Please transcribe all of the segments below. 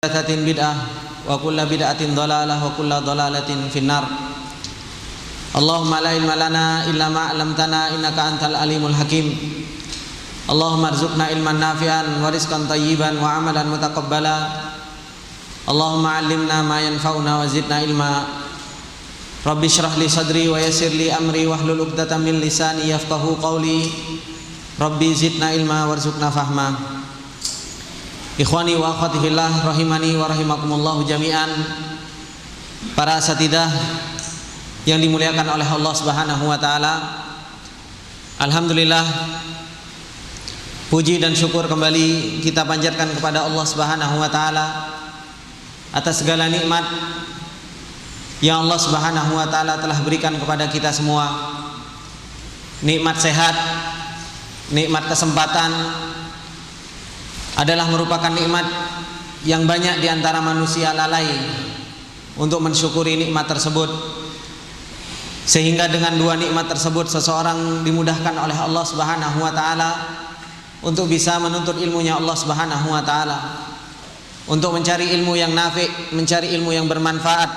Muhdatsatin bid'ah wa kullu bid'atin dhalalah wa kullu dhalalatin finnar. Allahumma la ilma lana illa ma 'allamtana innaka antal alimul hakim. Allahumma arzuqna ilman nafi'an wa rizqan thayyiban wa amalan mutaqabbala. Allahumma 'allimna ma yanfa'una wa zidna ilma. Rabbi shrah li sadri wa yassir li amri wahlul 'uqdatam min lisani yafqahu qawli. Rabbi zidna ilma warzuqna fahma. Ikhwani wa akhwati fillah rahimani wa rahimakumullah jami'an. Para asatidzah yang dimuliakan oleh Allah Subhanahu wa taala. Alhamdulillah, puji dan syukur kembali kita panjatkan kepada Allah Subhanahu wa taala atas segala nikmat yang Allah Subhanahu wa taala telah berikan kepada kita semua. Nikmat sehat, nikmat kesempatan adalah merupakan nikmat yang banyak diantara manusia lalai untuk mensyukuri nikmat tersebut, sehingga dengan dua nikmat tersebut seseorang dimudahkan oleh Allah Subhanahu wa taala untuk bisa menuntut ilmunya Allah Subhanahu wa taala, untuk mencari ilmu yang nafi', mencari ilmu yang bermanfaat,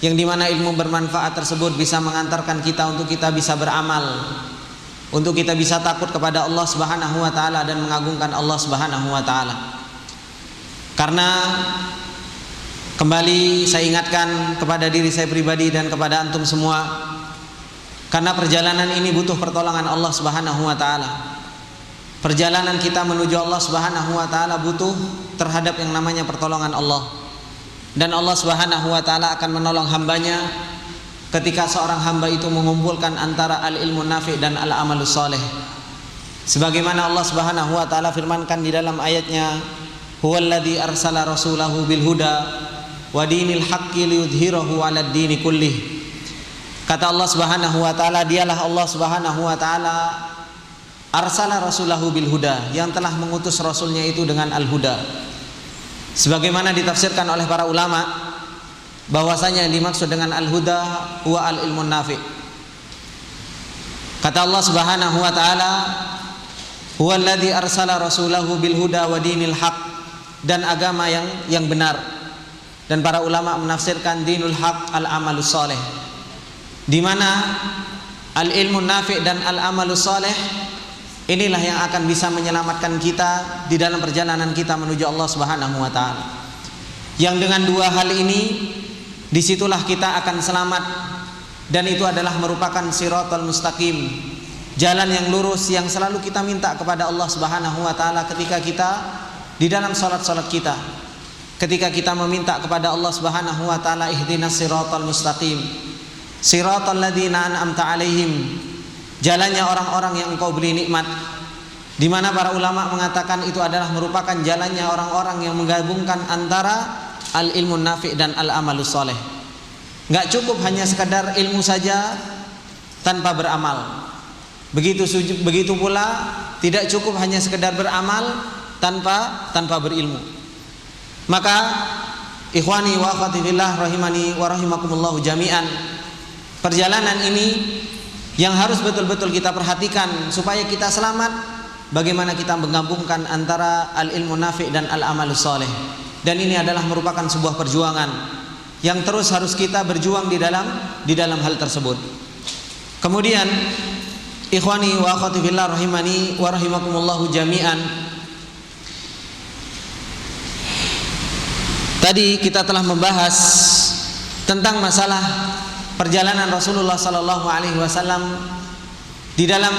yang dimana ilmu bermanfaat tersebut bisa mengantarkan kita untuk kita bisa beramal, untuk kita bisa takut kepada Allah Subhanahu wa taala dan mengagungkan Allah Subhanahu wa taala. Karena kembali saya ingatkan kepada diri saya pribadi dan kepada antum semua, karena perjalanan ini butuh pertolongan Allah Subhanahu wa taala. Perjalanan kita menuju Allah Subhanahu wa taala butuh terhadap yang namanya pertolongan Allah. Dan Allah Subhanahu wa taala akan menolong hambanya ketika seorang hamba itu mengumpulkan antara al-ilmu nafi' dan al-amalus soleh. Sebagaimana Allah Subhanahu wa taala firmankan di dalam ayatnya, huwallazi arsala rasulahu bil huda wa dinil haqqi liyudhhirahu 'alad dini kullih. Kata Allah Subhanahu wa taala, dialah Allah Subhanahu wa taala arsala rasulahu bil huda, yang telah mengutus rasulnya itu dengan al-huda. Sebagaimana ditafsirkan oleh para ulama, bahwasanya yang dimaksud dengan al-huda huwa al-ilmun nafi'. Kata Allah Subhanahu wa taala, huwallazi arsala rasulahu bil huda wa dinil haq, dan agama yang benar. Dan para ulama menafsirkan dinul haq al-amalus soleh, di mana al-ilmun nafi' dan al-amalus soleh inilah yang akan bisa menyelamatkan kita di dalam perjalanan kita menuju Allah Subhanahu wa taala. Yang dengan dua hal ini, disitulah kita akan selamat, dan itu adalah merupakan siratal mustaqim, jalan yang lurus yang selalu kita minta kepada Allah Subhanahu wa taala ketika kita di dalam salat-salat kita, ketika kita meminta kepada Allah Subhanahu wa taala, ihdinas siratal mustaqim siratal ladzina an'amta 'alaihim, jalannya orang-orang yang Engkau beri nikmat. Di mana para ulama mengatakan itu adalah merupakan jalannya orang-orang yang menggabungkan antara al-ilmu nafi' dan al-amalus soleh. Nggak cukup hanya sekadar ilmu saja tanpa beramal. Begitu pula tidak cukup hanya sekadar beramal tanpa berilmu. Maka ikhwani wa akhwati fillah rahimani wa rahimakumullah jami'an, perjalanan ini yang harus betul-betul kita perhatikan supaya kita selamat. Bagaimana kita menggabungkan antara al-ilmu nafi' dan al-amalus soleh. Dan ini adalah merupakan sebuah perjuangan yang terus harus kita berjuang di dalam hal tersebut. Kemudian ikhwani wa akhwati fillah rahimani wa rahimakumullah jami'an, tadi kita telah membahas tentang masalah perjalanan Rasulullah sallallahu alaihi wasallam di dalam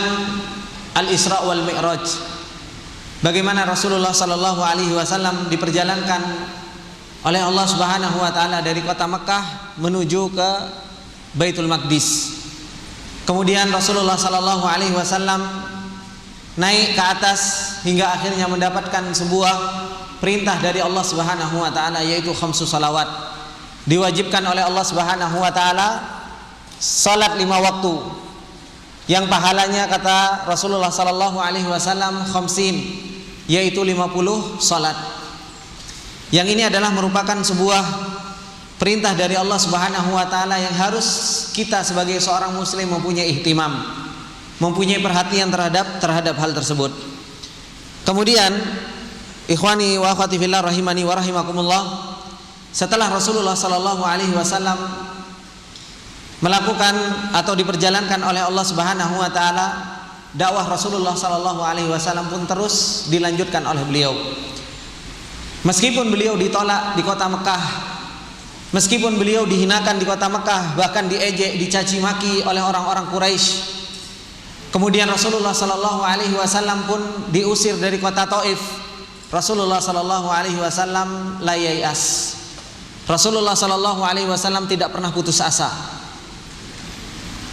Al-Isra wal Mi'raj. Bagaimana Rasulullah sallallahu alaihi wasallam diperjalankan oleh Allah Subhanahu wa taala dari kota Mekah menuju ke Baitul Maqdis. Kemudian Rasulullah sallallahu alaihi wasallam naik ke atas hingga akhirnya mendapatkan sebuah perintah dari Allah Subhanahu wa taala, yaitu khamsu salawat. Diwajibkan oleh Allah Subhanahu wa taala salat 5 waktu, yang pahalanya kata Rasulullah sallallahu alaihi wasallam khamsin, yaitu 50 salat. Yang ini adalah merupakan sebuah perintah dari Allah Subhanahu wa taala yang harus kita sebagai seorang muslim mempunyai ihtimam, mempunyai perhatian terhadap hal tersebut. Kemudian Ikhwani wa akhwati fillah rahimani wa rahimakumullah, setelah Rasulullah sallallahu alaihi wasallam melakukan atau diperjalankan oleh Allah Subhanahu wa taala, dakwah Rasulullah sallallahu alaihi wasallam pun terus dilanjutkan oleh beliau. Meskipun beliau ditolak di kota Mekah, meskipun beliau dihinakan di kota Mekah, bahkan diejek, dicaci maki oleh orang-orang Quraisy. Kemudian Rasulullah sallallahu alaihi wasallam pun diusir dari kota Taif. Rasulullah sallallahu alaihi wasallam la yai'as. Rasulullah sallallahu alaihi wasallam tidak pernah putus asa.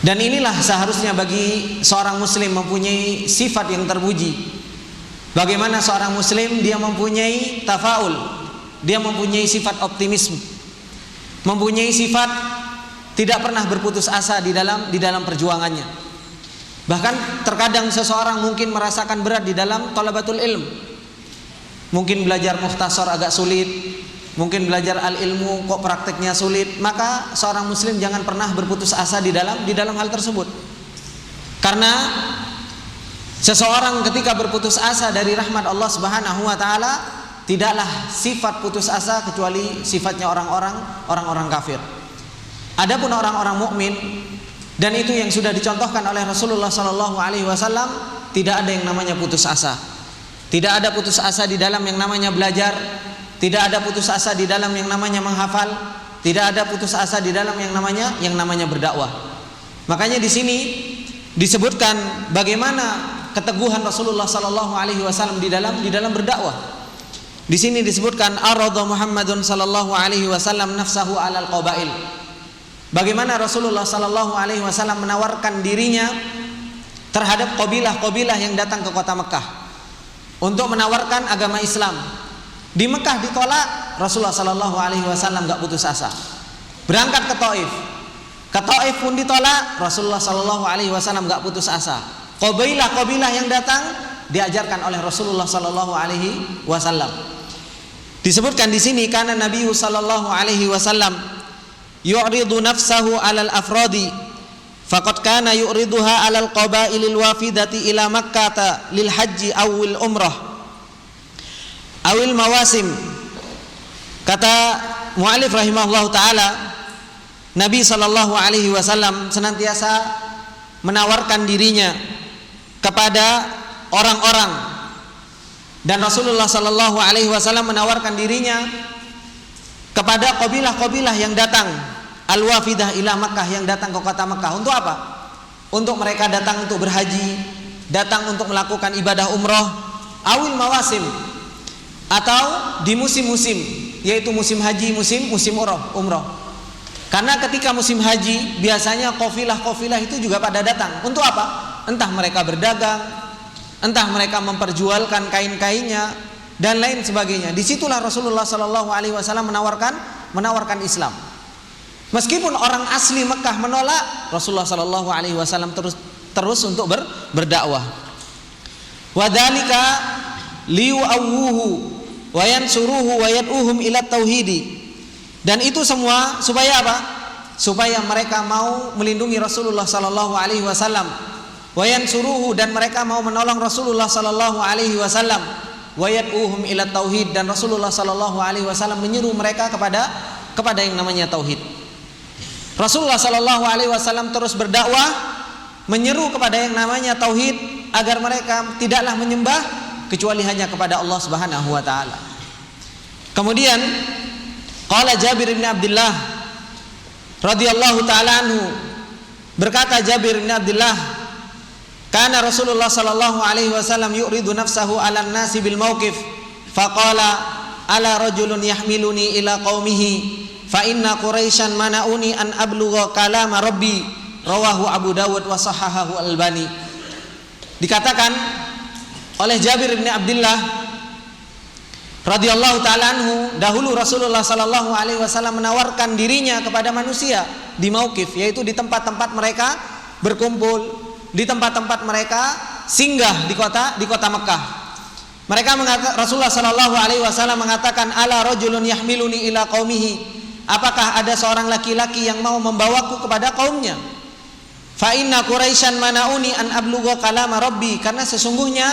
Dan inilah seharusnya bagi seorang muslim mempunyai sifat yang terpuji. Bagaimana seorang muslim dia mempunyai tafaul, dia mempunyai sifat optimisme, mempunyai sifat tidak pernah berputus asa di dalam perjuangannya. Bahkan terkadang seseorang mungkin merasakan berat di dalam thalabatul ilm. Mungkin belajar mukhtasar agak sulit, mungkin belajar al-ilmu kok prakteknya sulit, maka seorang muslim jangan pernah berputus asa di dalam hal tersebut. Karena seseorang ketika berputus asa dari rahmat Allah Subhanahu wa taala, tidaklah sifat putus asa kecuali sifatnya orang-orang kafir. Adapun orang-orang mukmin, dan itu yang sudah dicontohkan oleh Rasulullah sallallahu alaihi wasallam, tidak ada yang namanya putus asa. Tidak ada putus asa di dalam yang namanya belajar, tidak ada putus asa di dalam yang namanya menghafal, tidak ada putus asa di dalam yang namanya berdakwah. Makanya di sini disebutkan bagaimana keteguhan Rasulullah sallallahu alaihi wasallam di dalam berdakwah. Di sini disebutkan arada Muhammadun sallallahu alaihi wasallam nafsahu 'alal qabail. Bagaimana Rasulullah sallallahu alaihi wasallam menawarkan dirinya terhadap kabilah-kabilah yang datang ke kota Mekah untuk menawarkan agama Islam. Di Mekah ditolak, Rasulullah sallallahu alaihi wasallam enggak putus asa. Berangkat ke Taif. Ke Taif pun ditolak, Rasulullah sallallahu alaihi wasallam enggak putus asa. Kabilah-kabilah yang datang diajarkan oleh Rasulullah sallallahu alaihi wasallam. Disebutkan di sini karena Nabi sallallahu alaihi wasallam yu'ridu nafsahu 'alal afradi faqad kana yu'riduha 'alal qabailil wafidati ila Makkah lil haji awil umrah awil mawasim. Kata mu'alif rahimahullahu taala, Nabi sallallahu alaihi wasallam senantiasa menawarkan dirinya kepada orang-orang, dan Rasulullah sallallahu alaihi wasallam menawarkan dirinya kepada kabilah-kabilah yang datang al-wafidah ila Makkah, yang datang ke kota Makkah. Untuk apa? Untuk mereka datang untuk berhaji, datang untuk melakukan ibadah umroh, awil mawasim, atau di musim-musim, yaitu musim haji, musim umroh. Karena ketika musim haji biasanya kafilah-kafilah itu juga pada datang. Untuk apa? Entah mereka berdagang, entah mereka memperjualkan kain-kainnya dan lain sebagainya. Disitulah Rasulullah sallallahu alaihi wasallam menawarkan Islam. Meskipun orang asli Mekah menolak, Rasulullah sallallahu alaihi wasallam terus untuk berdakwah. Wadzalika liyu'awwuhu wa yansuruhu wa yad'uhum ila tauhidi. Dan itu semua supaya apa? Supaya mereka mau melindungi Rasulullah sallallahu alaihi wasallam. Wa yansuruhu, dan mereka mau menolong Rasulullah sallallahu alaihi wasallam. Wa yad'uhum ila tauhid, dan Rasulullah sallallahu alaihi wasallam menyeru mereka kepada yang namanya tauhid. Rasulullah sallallahu alaihi wasallam terus berdakwah, menyeru kepada yang namanya tauhid, agar mereka tidaklah menyembah kecuali hanya kepada Allah Subhanahu wa taala. Kemudian qala Jabir bin Abdullah radhiyallahu taala anhu, berkata Jabir bin Abdullah, kana Rasulullah sallallahu alaihi wasallam yuridu nafsahu 'alan nasi bil mauqif faqala ala rajulun yahmiluni ila qaumihi fa inna quraisyan mana'uni an ablugha kalama rabbi, rawahu Abu Dawud wa sahahahu Al-Albani. Dikatakan oleh Jabir bin Abdullah radhiyallahu taala anhu, dahulu Rasulullah sallallahu alaihi wasallam menawarkan dirinya kepada manusia di mauqif, yaitu di tempat-tempat mereka berkumpul, di tempat-tempat mereka singgah di kota Mekah. Mereka Rasulullah sallallahu alaihi wasallam mengatakan, ala rajulun yahmiluni ila qaumihi, apakah ada seorang laki-laki yang mau membawaku kepada kaumnya? Fa inna quraisyan mana'uni an ablugha kalama rabbi, karena sesungguhnya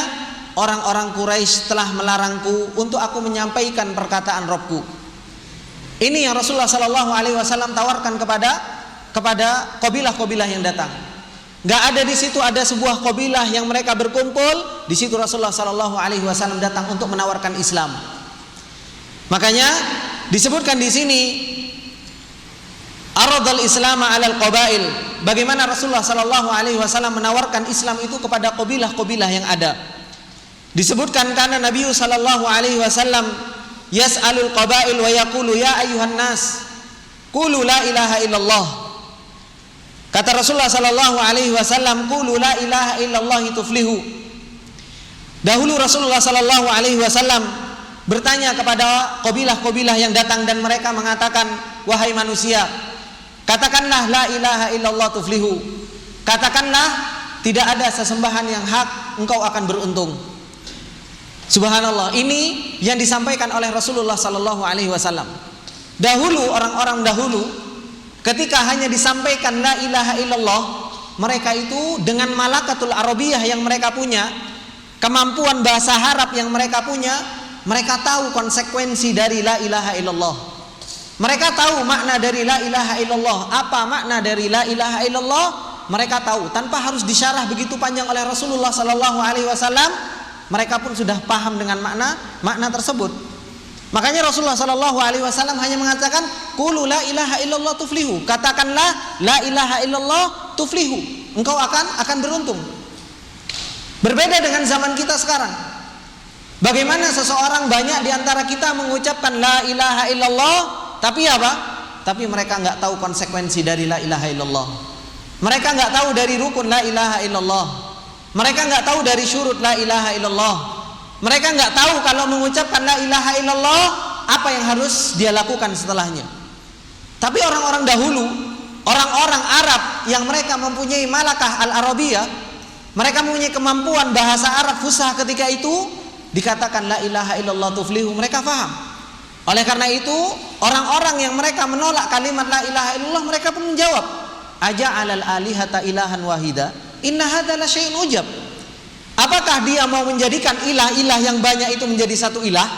orang-orang Quraisy telah melarangku untuk aku menyampaikan perkataan Rabbku. Ini yang Rasulullah Sallallahu Alaihi Wasallam tawarkan kepada kabilah-kabilah yang datang. Gak ada di situ ada sebuah kabilah yang mereka berkumpul. Di situ Rasulullah Sallallahu Alaihi Wasallam datang untuk menawarkan Islam. Makanya disebutkan di sini aradul Islam alal qabail. Bagaimana Rasulullah Sallallahu Alaihi Wasallam menawarkan Islam itu kepada kabilah-kabilah yang ada. Disebutkan karena Nabi Sallallahu Alaihi Wasallam yas'alul qabail wa yaqulu ya ayuhan nas qulu la ilaha illallah. Kata Rasulullah Sallallahu Alaihi Wasallam, qulu la ilaha illallah tuflihu. Dahulu Rasulullah Sallallahu Alaihi Wasallam bertanya kepada kabilah-kabilah yang datang dan mereka mengatakan, wahai manusia, katakanlah la ilaha illallah tuflihu. Katakanlah tidak ada sesembahan yang hak, engkau akan beruntung. Subhanallah, ini yang disampaikan oleh Rasulullah Sallallahu Alaihi Wasallam. Dahulu orang-orang dahulu ketika hanya disampaikan la ilaha illallah, mereka itu dengan malakatul arabiyah yang mereka punya, kemampuan bahasa Arab yang mereka punya, mereka tahu konsekuensi dari la ilaha illallah. Mereka tahu makna dari la ilaha illallah. Apa makna dari la ilaha illallah? Mereka tahu tanpa harus disyarah begitu panjang oleh Rasulullah Sallallahu Alaihi Wasallam. Mereka pun sudah paham dengan makna tersebut. Makanya Rasulullah Sallallahu Alaihi Wasallam hanya mengatakan, qulu la ilaha illallah tuflihu. Katakanlah la ilaha illallah tuflihu. Engkau akan beruntung. Berbeda dengan zaman kita sekarang. Bagaimana seseorang banyak di antara kita mengucapkan la ilaha illallah, tapi apa? Tapi mereka nggak tahu konsekuensi dari la ilaha illallah. Mereka nggak tahu dari rukun la ilaha illallah. Mereka nggak tahu dari syurut la ilaha illallah. Mereka nggak tahu kalau mengucapkan la ilaha illallah apa yang harus dia lakukan setelahnya. Tapi orang-orang dahulu, orang-orang Arab yang mereka mempunyai malakah al-arabiyah, mereka mempunyai kemampuan bahasa Arab fusah ketika itu, dikatakan la ilaha illallah tuflihu, mereka faham. Oleh karena itu, orang-orang yang mereka menolak kalimat la ilaha illallah, mereka pun menjawab, aja'alal alihata ilahan wahida, inna hadza la syai'un ujab. Apakah dia mau menjadikan ilah-ilah yang banyak itu menjadi satu ilah?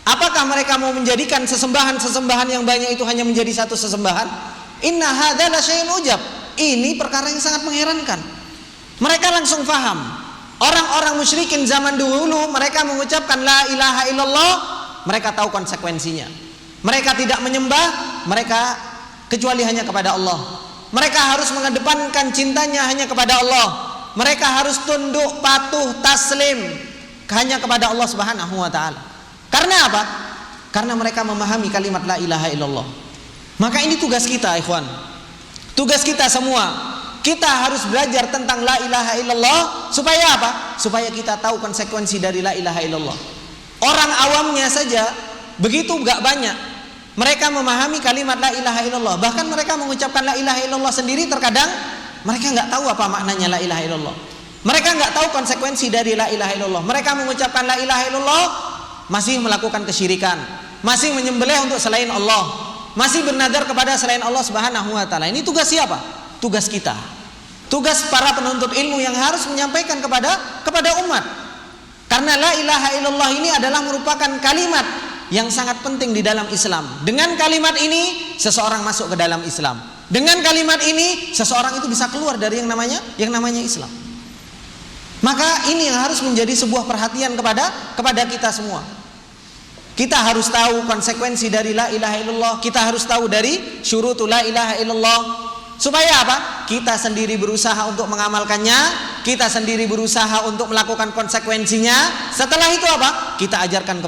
Apakah mereka mau menjadikan sesembahan-sesembahan yang banyak itu hanya menjadi satu sesembahan? Inna hadza la syai'un ujab. Ini perkara yang sangat mengherankan. Mereka langsung faham. Orang-orang musyrikin zaman dahulu mereka mengucapkan la ilaha illallah, mereka tahu konsekuensinya. Mereka tidak menyembah mereka kecuali hanya kepada Allah. Mereka harus mengedepankan cintanya hanya kepada Allah. Mereka harus tunduk, patuh, taslim hanya kepada Allah Subhanahu wa taala. Karena apa? Karena mereka memahami kalimat la ilaha illallah. Maka ini tugas kita, ikhwan. Tugas kita semua. Kita harus belajar tentang la ilaha illallah supaya apa? Supaya kita tahu konsekuensi dari la ilaha illallah. Orang awamnya saja begitu gak banyak mereka memahami kalimat la ilaha illallah. Bahkan mereka mengucapkan la ilaha illallah sendiri terkadang mereka nggak tahu apa maknanya la ilaha illallah. Mereka nggak tahu konsekuensi dari la ilaha illallah. Mereka mengucapkan la ilaha illallah masih melakukan kesyirikan, masih menyembelih untuk selain Allah, masih bernadar kepada selain Allah Subhanahu wa taala. Ini tugas siapa? Tugas kita. Tugas para penuntut ilmu yang harus menyampaikan kepada umat. Karena la ilaha illallah ini adalah merupakan kalimat yang sangat penting di dalam Islam. Dengan kalimat ini seseorang masuk ke dalam Islam. Dengan kalimat ini seseorang itu bisa keluar dari yang namanya Islam. Maka ini yang harus menjadi sebuah perhatian kepada kita semua. Kita harus tahu konsekuensi dari la ilaha illallah. Kita harus tahu dari syurutul la ilaha illallah. Supaya apa? Kita sendiri berusaha untuk mengamalkannya, kita sendiri berusaha untuk melakukan konsekuensinya. Setelah itu apa? Kita ajarkan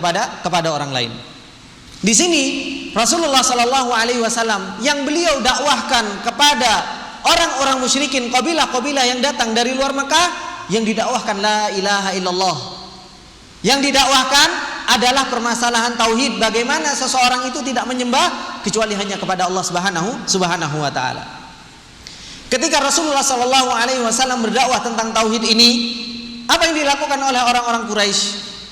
kepada orang lain. Di sini Rasulullah Sallallahu Alaihi Wasallam yang beliau dakwahkan kepada orang-orang musyrikin, kabilah-kabilah yang datang dari luar Mekah, yang didakwahkan la ilaha illallah. Yang didakwahkan adalah permasalahan tauhid, bagaimana seseorang itu tidak menyembah kecuali hanya kepada Allah Subhanahu wa taala. Ketika Rasulullah Sallallahu Alaihi Wasallam berdakwah tentang tauhid ini, apa yang dilakukan oleh orang-orang Quraisy?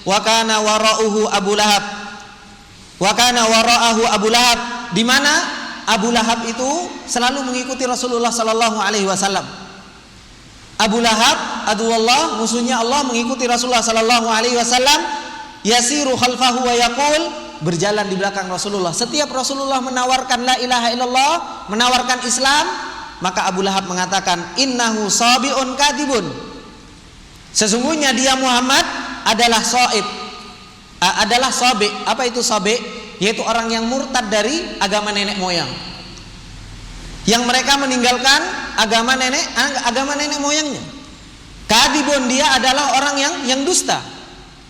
Wa kana wara'uhu Abu Lahab. Wa kana wara'ahu Abu Lahab, di mana Abu Lahab itu selalu mengikuti Rasulullah Sallallahu Alaihi Wasallam. Abu Lahab aduwallah, musuhnya Allah mengikuti Rasulullah sallallahu alaihi wasallam, yasiru khalfahu wa yaqul, berjalan di belakang Rasulullah. Setiap Rasulullah menawarkan la ilaha illallah, menawarkan Islam, maka Abu Lahab mengatakan innahu sabiun kadibun, sesungguhnya dia Muhammad adalah saib, adalah sabi. Apa itu sabi? Yaitu orang yang murtad dari agama nenek moyang, yang mereka meninggalkan agama nenek moyangnya. Kadibun, dia adalah orang yang dusta.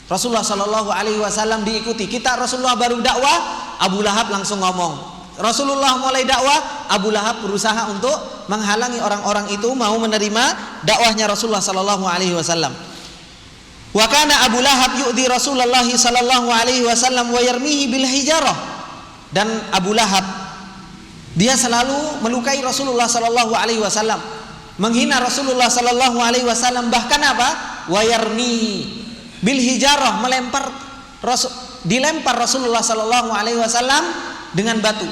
Rasulullah Shallallahu Alaihi Wasallam diikuti. Kita Rasulullah baru dakwah, Abu Lahab langsung ngomong. Rasulullah mulai dakwah, Abu Lahab berusaha untuk menghalangi orang-orang itu mau menerima dakwahnya Rasulullah Shallallahu Alaihi Wasallam. Wa kana Abu Lahab yu'di Rasulullah Shallallahu Alaihi Wasallam wa yarmihi bil hijarah. Dan Abu Lahab, dia selalu melukai Rasulullah Sallallahu Alaihi Wasallam, menghina Rasulullah Sallallahu Alaihi Wasallam, bahkan apa? Wayarmi bil hijarah, dilempar Rasulullah Sallallahu Alaihi Wasallam dengan batu.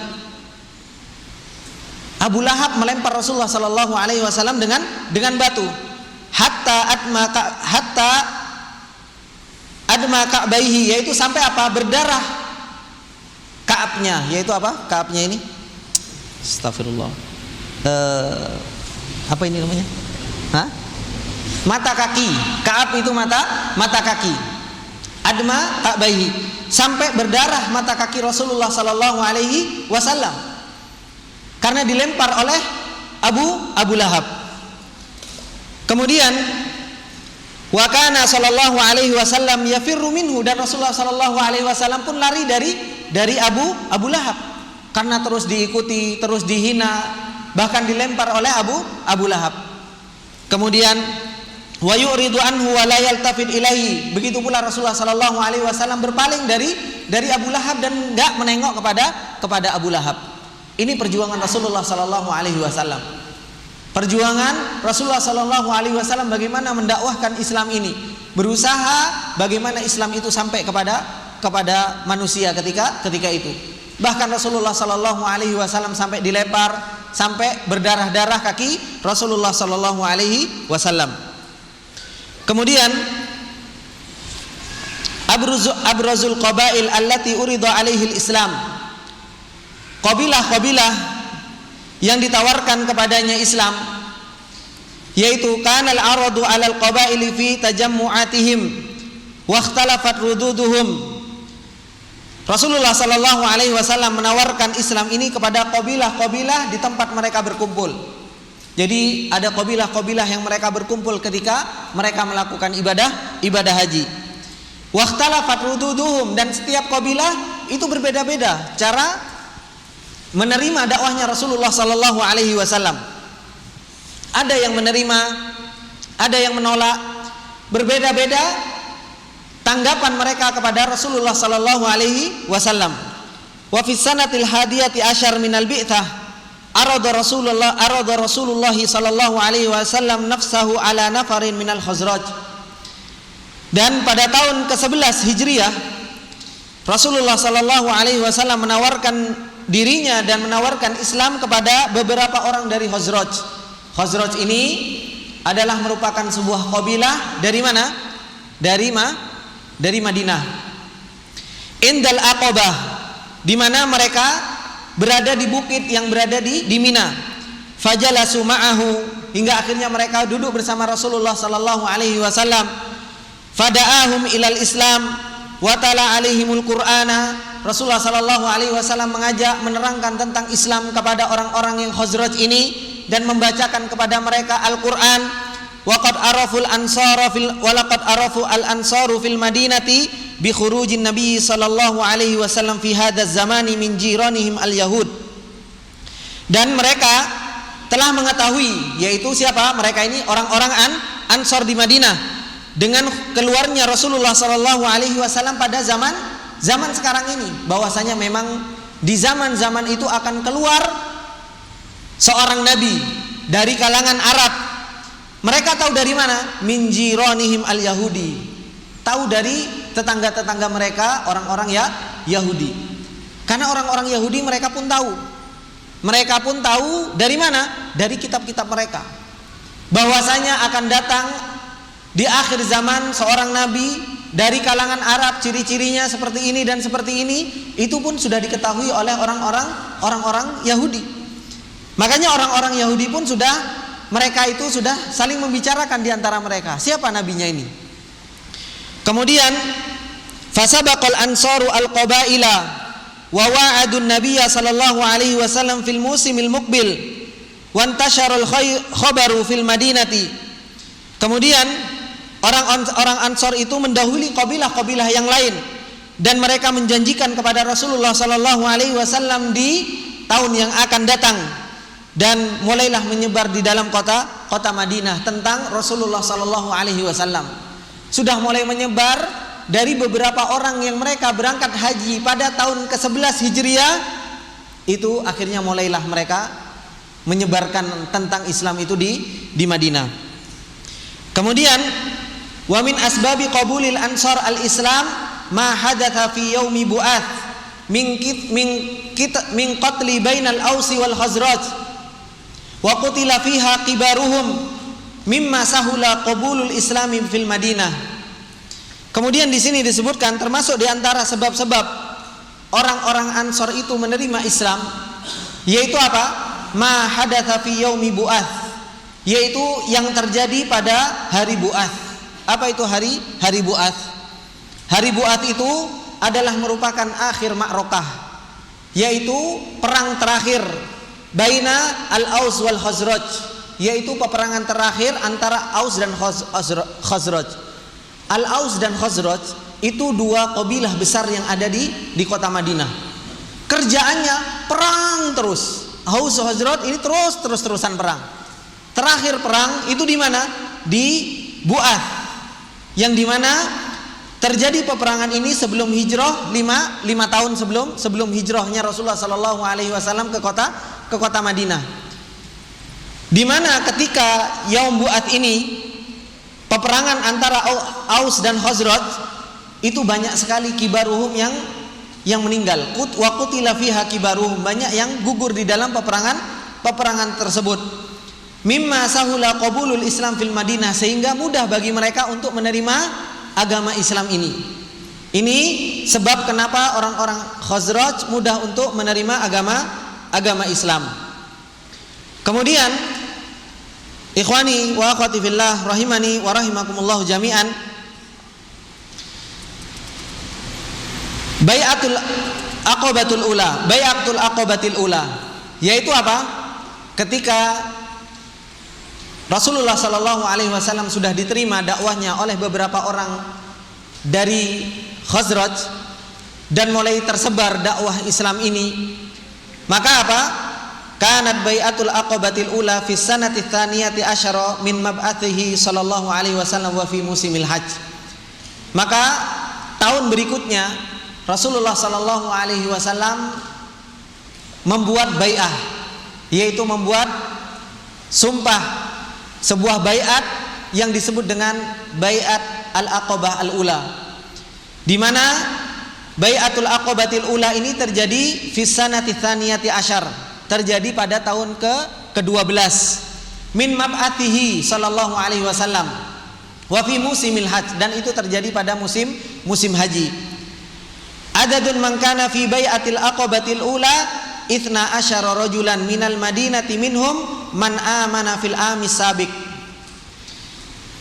Abu Lahab melempar Rasulullah Sallallahu Alaihi Wasallam dengan batu. Hatta adma ka'baihi, yaitu sampai apa? Berdarah Ka'abnya, yaitu apa? Ka'abnya ini, astagfirullah, apa ini namanya? Mata kaki. Ka'ab itu mata kaki. Adma ka'baihi, sampai berdarah mata kaki Rasulullah Sallallahu Alaihi Wasallam karena dilempar oleh Abu Lahab. Kemudian wa kana Sallallahu Alaihi Wasallam yafirru minhu, dan Rasulullah Sallallahu Alaihi Wasallam pun lari dari Abu Lahab karena terus diikuti, terus dihina, bahkan dilempar oleh Abu Lahab. Kemudian wa yu'ridu anhu wa la yaltafit ilaihi, begitu pula Rasulullah sallallahu alaihi wasallam berpaling dari Abu Lahab dan enggak menengok kepada Abu Lahab. Ini perjuangan Rasulullah sallallahu alaihi wasallam. Perjuangan Rasulullah sallallahu alaihi wasallam bagaimana mendakwahkan Islam ini, berusaha bagaimana Islam itu sampai kepada manusia ketika itu. Bahkan Rasulullah sallallahu alaihi wasallam sampai dilempar, sampai berdarah-darah kaki Rasulullah sallallahu alaihi wasallam. Kemudian abrazul qabail allati urida alaihi al-Islam, qabilah-qabilah yang ditawarkan kepadanya Islam, yaitu kanal aradu alal qabaili fi tajammu'atihim wa ikhtalafat rududuhum. Rasulullah sallallahu alaihi wasallam menawarkan Islam ini kepada qabilah-qabilah di tempat mereka berkumpul. Jadi ada qabilah-qabilah yang mereka berkumpul ketika mereka melakukan ibadah haji. Wa ikhtalafat rududuhum, dan setiap qabilah itu berbeda-beda cara menerima dakwahnya Rasulullah sallallahu alaihi wasallam. Ada yang menerima, ada yang menolak, berbeda-beda tanggapan mereka kepada Rasulullah sallallahu alaihi wasallam. Wa fi sanatil hadiyati asyar minal bi'tsah arada Rasulullah sallallahu alaihi wasallam nafsahu ala nafarin minal Khazraj. Dan pada tahun ke-11 Hijriah, Rasulullah sallallahu alaihi wasallam menawarkan dirinya dan menawarkan Islam kepada beberapa orang dari Khazraj. Khazraj ini adalah merupakan sebuah kabilah dari mana? Dari Madinah. Indal Aqabah, di mana mereka berada di bukit yang berada di Mina. Fajalasu ma'ahu, hingga akhirnya mereka duduk bersama Rasulullah sallallahu alaihi wasallam. Fada'ahum ilal Islam wa tala alaihimul Qur'ana. Rasulullah sallallahu alaihi wasallam mengajak, menerangkan tentang Islam kepada orang-orang yang Khazraj ini dan membacakan kepada mereka Al-Qur'an. Waqad araful ansara walaqad arafu al-ansaru fil madinati bi khurujin nabi sallallahu alaihi wasallam fi hadzal zamani min jiranihim al-yahud. Dan mereka telah mengetahui, yaitu siapa? Mereka ini orang-orang Ansor di Madinah, dengan keluarnya Rasulullah sallallahu alaihi wasallam pada zaman sekarang ini, bahwasanya memang di zaman-zaman itu akan keluar seorang nabi dari kalangan Arab. Mereka tahu dari mana? Min jiranihim al-yahudi, tahu dari tetangga-tetangga mereka, orang-orang Yahudi. Karena orang-orang Yahudi mereka pun tahu. Mereka pun tahu dari mana? Dari kitab-kitab mereka, bahwasanya akan datang di akhir zaman seorang nabi dari kalangan Arab, ciri-cirinya seperti ini dan seperti ini, itu pun sudah diketahui oleh orang-orang Yahudi. Makanya orang-orang Yahudi pun mereka itu sudah saling membicarakan di antara mereka, siapa nabinya ini. Kemudian fasabaqal ansaru al-qabaila wa wa'adun nabiyya sallallahu alaihi wasallam fil musimil muqbil wa intasharul khabaru fil madinati. Kemudian orang Ansor itu mendahului kabilah-kabilah yang lain dan mereka menjanjikan kepada Rasulullah sallallahu alaihi wasallam di tahun yang akan datang, dan mulailah menyebar di dalam kota Madinah tentang Rasulullah sallallahu alaihi wasallam. Sudah mulai menyebar dari beberapa orang yang mereka berangkat haji pada tahun ke-11 Hijriah, itu akhirnya mulailah mereka menyebarkan tentang Islam itu di Madinah. Kemudian wa min asbabi qabulil ansar al-Islam ma hadatha fi yaumi bu'ath min qatli bainal Ausi wal Khazraj wa qutila fiha kibaruhum mimma sahula qabulul islami fil Madinah. Kemudian di sini disebutkan termasuk di antara sebab-sebab orang-orang Ansor itu menerima Islam, yaitu apa? Ma hadatha fi yaumi bu'ath, yaitu yang terjadi pada hari Bu'ath. Apa itu hari Bu'ath? Hari Bu'ath itu adalah merupakan akhir Ma'rakah, yaitu perang terakhir baina al-Aus wal Khazraj, yaitu peperangan terakhir antara Aus dan Khazraj. Al-Aus dan Khazraj itu dua kabilah besar yang ada di kota Madinah. Kerjaannya perang terus. Aus Khazraj ini terus-terusan perang. Terakhir perang itu di mana? Di Bu'ath, yang di mana terjadi peperangan ini sebelum hijrah, 5 tahun sebelum hijrahnya Rasulullah sallallahu alaihi wasallam ke kota Madinah. Di mana ketika Yaum Bu'ath ini, peperangan antara Aus dan Khazraj, itu banyak sekali kibaruhum yang meninggal. Wa qutila fiha kibaruhum, banyak yang gugur di dalam peperangan tersebut. Mimma sahula qabulul Islam fil Madinah, sehingga mudah bagi mereka untuk menerima agama Islam ini. Ini sebab kenapa orang-orang Khazraj mudah untuk menerima agama Islam. Kemudian ikhwani wa akhwati fillah rahimani wa rahimakumullah jami'an, Bai'atul Aqabatul Ula, yaitu apa? Ketika Rasulullah sallallahu alaihi wasallam sudah diterima dakwahnya oleh beberapa orang dari Khazraj dan mulai tersebar dakwah Islam ini, maka apa? Kanat bai'atul aqabatil ula fi sanati tsaniyati asyara min mab'athihi sallallahu alaihi wasallam wa fi musimil hajj. Maka tahun berikutnya Rasulullah sallallahu alaihi wasallam membuat bai'ah, yaitu membuat sumpah, sebuah bai'at yang disebut dengan bai'at al-aqabah al-ula, di mana bai'atul aqabatil ula ini terjadi fi sanati tsaniyati asyar, terjadi pada tahun ke-12 min mab'atihi sallallahu alaihi wasallam wa fi musimil hajj, dan itu terjadi pada musim haji. Adadun man kana fi bai'atil aqabatil ula 12 rajulan minal madinati minhum man amana fil amis sabiq.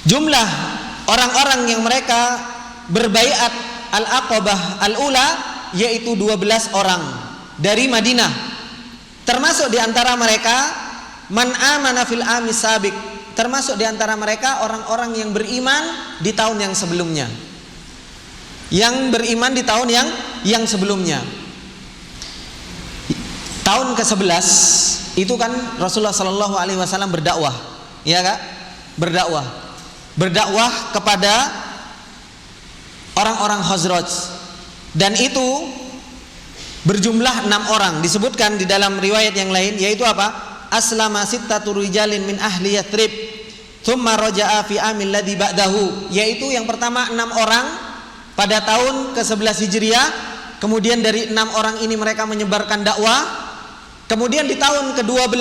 Jumlah orang-orang yang mereka berbaiat al-aqabah al-ula yaitu 12 orang dari Madinah. Termasuk di antara mereka man amana fil amis sabiq, termasuk di antara mereka orang-orang yang beriman di tahun yang sebelumnya. Yang beriman di tahun yang sebelumnya. Tahun ke-11 itu kan Rasulullah sallallahu alaihi wasallam berdakwah, ya Kak? Berdakwah kepada orang-orang Khazraj, dan itu berjumlah 6 orang. Disebutkan di dalam riwayat yang lain, yaitu apa? Aslama sittatu rijalin min ahli Yathrib thumma raja'a fi amil ladzi ba'dahu, yaitu yang pertama 6 orang pada tahun ke-11 Hijriah. Kemudian dari 6 orang ini mereka menyebarkan dakwah. Kemudian di tahun ke-12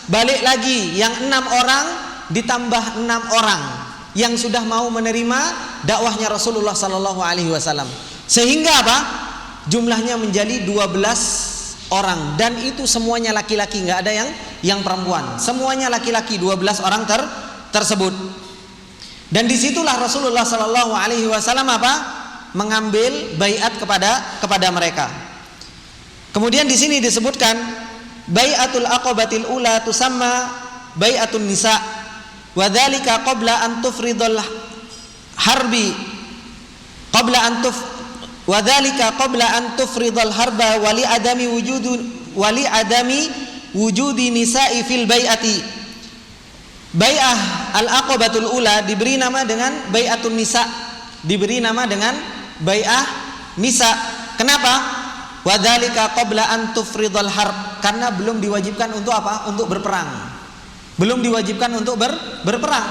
balik lagi yang 6 orang ditambah 6 orang. yang sudah mau menerima dakwahnya Rasulullah sallallahu alaihi wasallam. Sehingga apa? Jumlahnya menjadi 12 orang, dan itu semuanya laki-laki, nggak ada yang perempuan. Semuanya laki-laki, 12 orang tersebut. Dan disitulah Rasulullah sallallahu alaihi wasallam apa? Mengambil baiat kepada mereka. Kemudian di sini disebutkan baiatul aqabatil ula tusamma baiatun nisa wa dzalika qabla an tufridul harbi qabla an tufridul harba wali adami wujudi nisa'i fil baiati. Bai'ah al-aqabatul ula diberi nama dengan bai'atun nisa, diberi nama dengan bai'ah nisa. Kenapa? Wadzalika qabla an tufridul harb, karena belum diwajibkan untuk apa? Untuk berperang. Belum diwajibkan untuk berperang.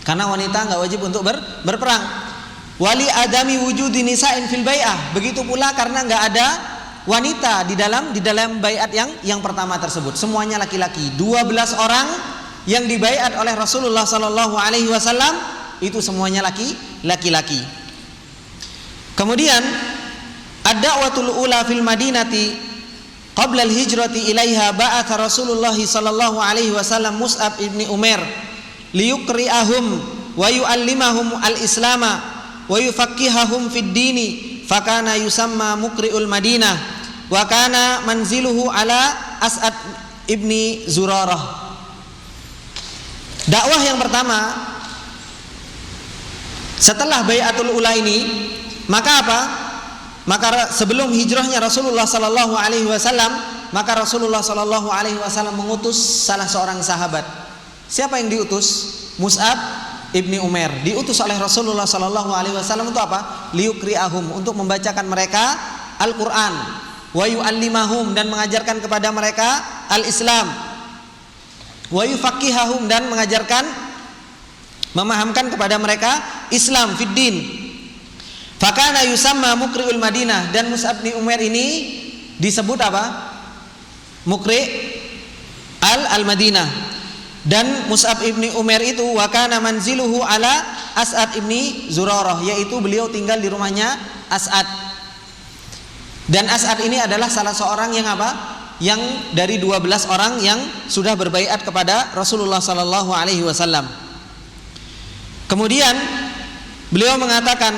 Karena wanita enggak wajib untuk berperang. Wali adami wujudi nisa'in fil bai'ah, begitu pula karena enggak ada wanita di dalam bai'at yang pertama tersebut. Semuanya laki-laki. 12 orang yang dibaiat oleh Rasulullah sallallahu alaihi wasallam itu semuanya laki-laki. Kemudian ad-da'watul ula fil madinati qabla al-hijrati ilaiha ba'atha Rasulullah sallallahu alaihi wasallam Mus'ab ibni Umair liyuqri'ahum wa yu'allimahum al-islama wa yufaqqihahum fid dini fakana yusamma muqri'ul Madinah wa kana manziluhu ala As'ad ibni Zurarah. Dakwah yang pertama setelah bai'atul ula ini, maka apa? Maka sebelum hijrahnya Rasulullah sallallahu alaihi wasallam, maka Rasulullah sallallahu alaihi wasallam mengutus salah seorang sahabat. Siapa yang diutus? Mus'ab ibni Umair. Diutus oleh Rasulullah sallallahu alaihi wasallam untuk apa? Liyuqri'ahum, untuk membacakan mereka Al-Qur'an, wa yu'allimahum, dan mengajarkan kepada mereka al-Islam, wa yufaqqihahum, dan mengajarkan, memahamkan kepada mereka Islam fid din. Fakana yusamma muqri'ul Madinah, dan Mus'ab bin Umair ini disebut apa? Muqri' al-Madinah. Dan Mus'ab ibni Umair itu wa kana manziluhu ala As'ad ibni Zurarah, yaitu beliau tinggal di rumahnya As'ad. Dan As'ad ini adalah salah seorang yang apa? Yang dari 12 orang yang sudah berbaiat kepada Rasulullah sallallahu alaihi wasallam. Kemudian beliau mengatakan,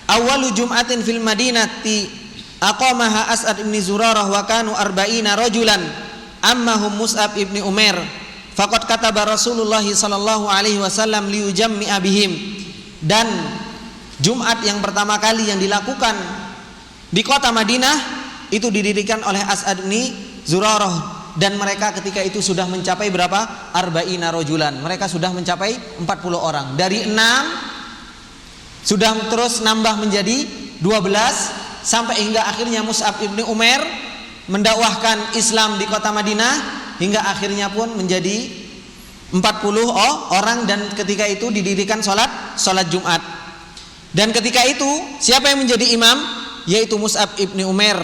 awwalu jum'atin fil madinati aqamaha As'ad ibn Zurarah wa kanu arba'ina rajulan ammahum Mus'ab ibn Umair faqad kataba Rasulullah sallallahu alaihi wasallam liyujammi'a bihim. Dan Jumat yang pertama kali yang dilakukan di kota Madinah itu didirikan oleh As'ad ibn Zurarah, dan mereka ketika itu sudah mencapai berapa? Arba'ina rajulan. Mereka sudah mencapai 40 orang. Dari 6 sudah terus nambah menjadi 12 sampai hingga akhirnya Mus'ab ibni Umair mendakwahkan Islam di kota Madinah hingga akhirnya pun menjadi 40 orang, dan ketika itu didirikan salat Jumat. Dan ketika itu siapa yang menjadi imam? Yaitu Mus'ab ibni Umair.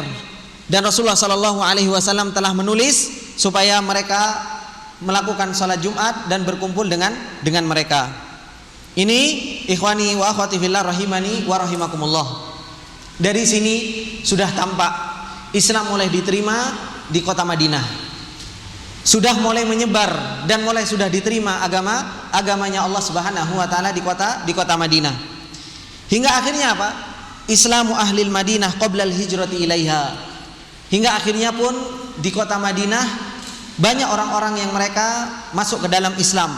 Dan Rasulullah sallallahu alaihi wasallam telah menulis supaya mereka melakukan salat Jumat dan berkumpul dengan mereka. Ini ikhwani wa akhwati fillah rahimani wa rahimakumullah. Dari sini sudah tampak Islam mulai diterima di kota Madinah. Sudah mulai menyebar dan mulai sudah diterima agamanya Allah Subhanahu wa taala di kota Madinah. Hingga akhirnya apa? Islamu ahlil Madinah qabla al-hijrati ilaiha. Hingga akhirnya pun di kota Madinah banyak orang-orang yang mereka masuk ke dalam Islam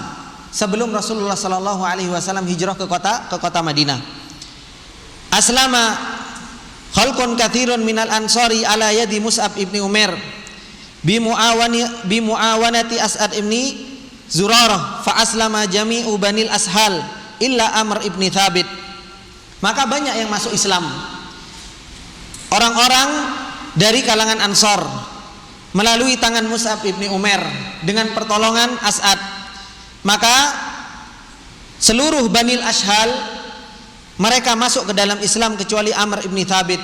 sebelum Rasulullah sallallahu alaihi wasallam hijrah ke kota Madinah. Aslama khalqun katsirun minal ansari ala yadi Mus'ab ibni Umair bi muawanati As'ad ibni Zurarah fa aslama jami'u banil ashal illa Amr ibni Thabit. Maka banyak yang masuk Islam, orang-orang dari kalangan Ansor, melalui tangan Mus'ab ibni Umair dengan pertolongan As'ad. Maka seluruh Banil Ashhal mereka masuk ke dalam Islam kecuali Amr ibni Thabit.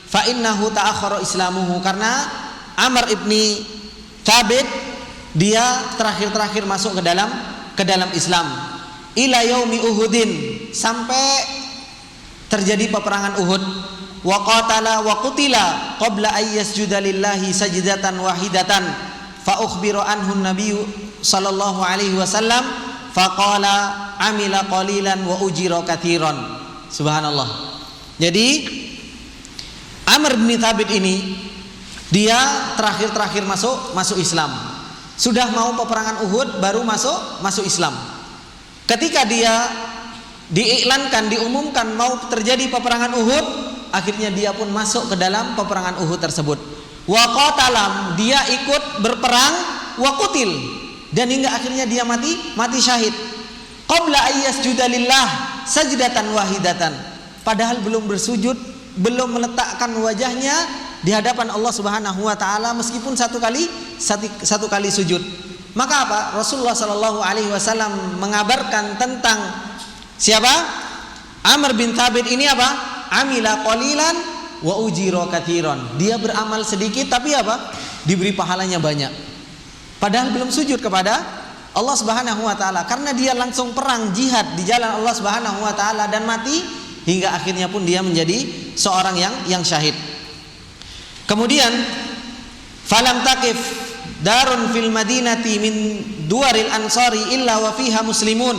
Fa innahu ta'akhkhara islamuhu, karena Amr ibni Thabit dia terakhir masuk ke dalam Islam. ila yaumi Uhudin, sampai terjadi peperangan Uhud. Wa qatala wa qutila qabla ay yasjuda lillahi sajdatan wahidatan fa ukhbira anhu an-nabiy sallallahu alaihi wasallam faqala amila qalilan wa ujira katsiran. Subhanallah. Jadi Amr bin Thabit ini dia terakhir masuk Islam. Sudah mau peperangan Uhud baru masuk Islam. Ketika dia diiklankan, diumumkan mau terjadi peperangan Uhud, akhirnya dia pun masuk ke dalam peperangan Uhud tersebut. Wa qatalam, dia ikut berperang, wa qutil, dan hingga akhirnya dia mati syahid. Qabla ayyasjuda lillah sajdatan wahidatan, padahal belum bersujud, belum meletakkan wajahnya di hadapan Allah Subhanahu wa taala meskipun satu kali sujud. Maka apa? Rasulullah sallallahu alaihi wasallam mengabarkan tentang siapa? Amr bin Thabit ini apa? Amila qalilan wa ujira katsiran. Dia beramal sedikit tapi apa? Diberi pahalanya banyak. Padahal belum sujud kepada Allah Subhanahu wa taala, karena dia langsung perang jihad di jalan Allah Subhanahu wa taala dan mati, hingga akhirnya pun dia menjadi seorang yang syahid. Kemudian falam taqif darun fil madinati min duwaril ansari illa wa fiha muslimun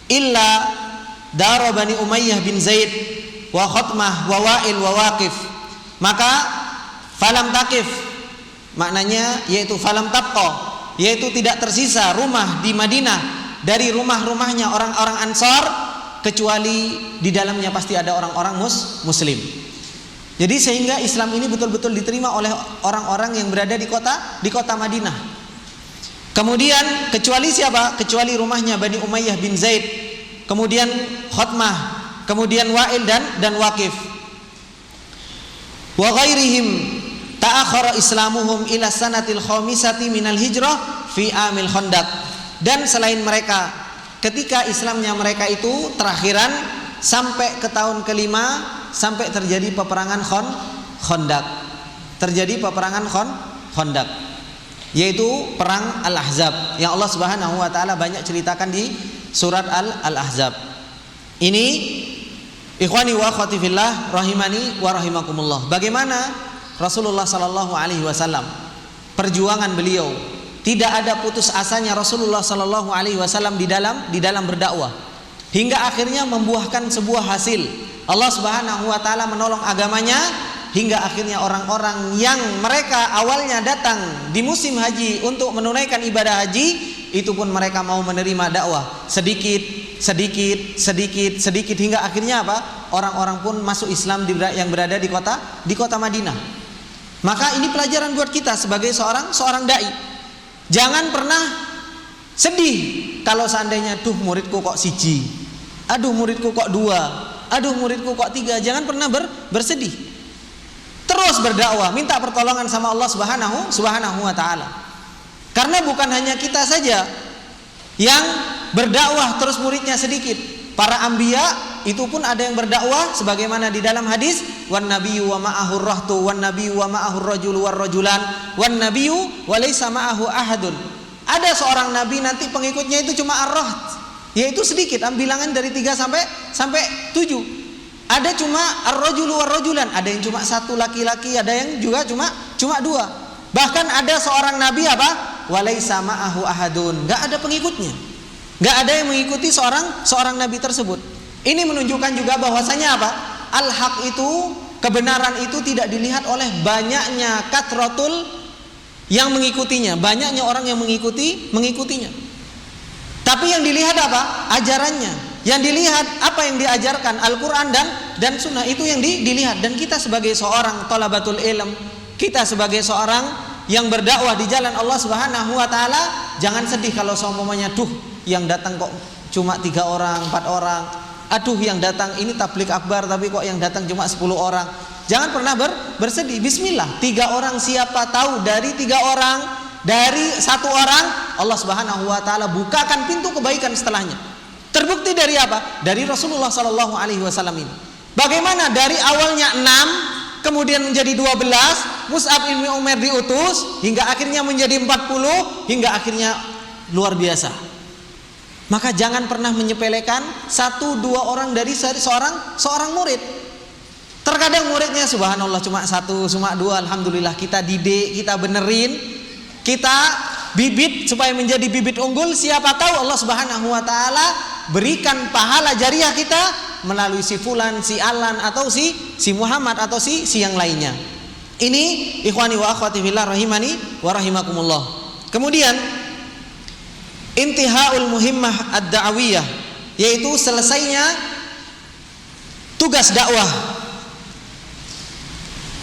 illa dar Bani Umayyah bin Zaid wa Khatmah wa Wa'il wa Waqif. Maka falam taqif maknanya yaitu falam tabqa, yaitu tidak tersisa rumah di Madinah dari rumah-rumahnya orang-orang Ansar kecuali di dalamnya pasti ada orang-orang muslim. Jadi sehingga Islam ini betul-betul diterima oleh orang-orang yang berada di kota Madinah. Kemudian kecuali siapa? Kecuali rumahnya Bani Umayyah bin Zaid, kemudian Khatmah, kemudian Wa'il dan Waqif. Wa ghairihim ta'akhkhara islamuhum ila sanatil khamisati minal hijrah fi amil Khandaq. Dan selain mereka, ketika Islamnya mereka itu terakhiran sampai ke tahun kelima, sampai terjadi peperangan Khandaq. Terjadi peperangan Khandaq, yaitu perang Al-Ahzab yang Allah Subhanahu wa taala banyak ceritakan di surat Al-Ahzab. Ini ikhwani wa akhwati fillah rahimani wa rahimakumullah. Bagaimana Rasulullah sallallahu alaihi wasallam, perjuangan beliau, tidak ada putus asanya Rasulullah sallallahu alaihi wasallam di dalam berdakwah, hingga akhirnya membuahkan sebuah hasil. Allah Subhanahu wa taala menolong agamanya hingga akhirnya orang-orang yang mereka awalnya datang di musim haji untuk menunaikan ibadah haji, itu pun mereka mau menerima dakwah sedikit hingga akhirnya apa? Orang-orang pun masuk Islam yang berada di kota Madinah. Maka ini pelajaran buat kita sebagai seorang dai. Jangan pernah sedih kalau seandainya tuh muridku kok siji, aduh muridku kok dua, aduh muridku kok tiga. Jangan pernah bersedih. Terus berdakwah, minta pertolongan sama Allah Subhanahu wa taala. Karena bukan hanya kita saja yang berdakwah terus muridnya sedikit. Para anbiya itu pun ada yang berdakwah sebagaimana di dalam hadis, wan nabiyyu wa ma'ahu rahtu wan nabiyyu wa ma'ahu rajulu war rajulan wan nabiyyu wa laysa ma'ahu ahadun. Ada seorang nabi nanti pengikutnya itu cuma ar-raht, yaitu sedikit, bilangan dari 3 sampai 7. Ada cuma ar-rajulu war rajulan, ada yang cuma satu laki-laki, ada yang juga cuma 2. Bahkan ada seorang nabi apa? Walaysa ma'ahu ahadun, enggak ada pengikutnya. Enggak ada yang mengikuti seorang nabi tersebut. Ini menunjukkan juga bahwasanya apa? Al-haq itu, kebenaran itu tidak dilihat oleh banyaknya kathratul yang mengikutinya, banyaknya orang yang mengikutinya. Tapi yang dilihat apa? Ajarannya. Yang dilihat apa yang diajarkan Al-Quran dan Sunnah, itu yang dilihat. Dan kita sebagai seorang thalabatul ilm, kita sebagai seorang yang berdakwah di jalan Allah Subhanahu wa taala, jangan sedih kalau seumpamanya tuh yang datang kok cuma 3 orang, 4 orang. Aduh yang datang ini tabligh akbar tapi kok yang datang cuma 10 orang. Jangan pernah bersedih. Bismillah, 3 orang siapa tahu dari 3 orang, dari 1 orang Allah Subhanahu wa taala bukakan pintu kebaikan setelahnya. Terbukti dari apa? Dari Rasulullah sallallahu alaihi wasallam ini. Bagaimana dari awalnya 6 kemudian menjadi 12, Mus'ab bin Umair diutus hingga akhirnya menjadi 40, hingga akhirnya luar biasa. Maka jangan pernah menyepelekan 1-2 orang dari seorang murid. Terkadang muridnya subhanallah cuma 1, cuma 2, alhamdulillah kita didik, kita benerin, kita bibit supaya menjadi bibit unggul. Siapa tahu Allah Subhanahu wa taala berikan pahala jariah kita melalui si fulan, si alan, atau si Muhammad, atau si yang lainnya. Ini ikhwani wa akhwati fillah rahimani wa rahimakumullah. Kemudian intihaul muhimmah ad-da'wiyah, yaitu selesainya tugas dakwah.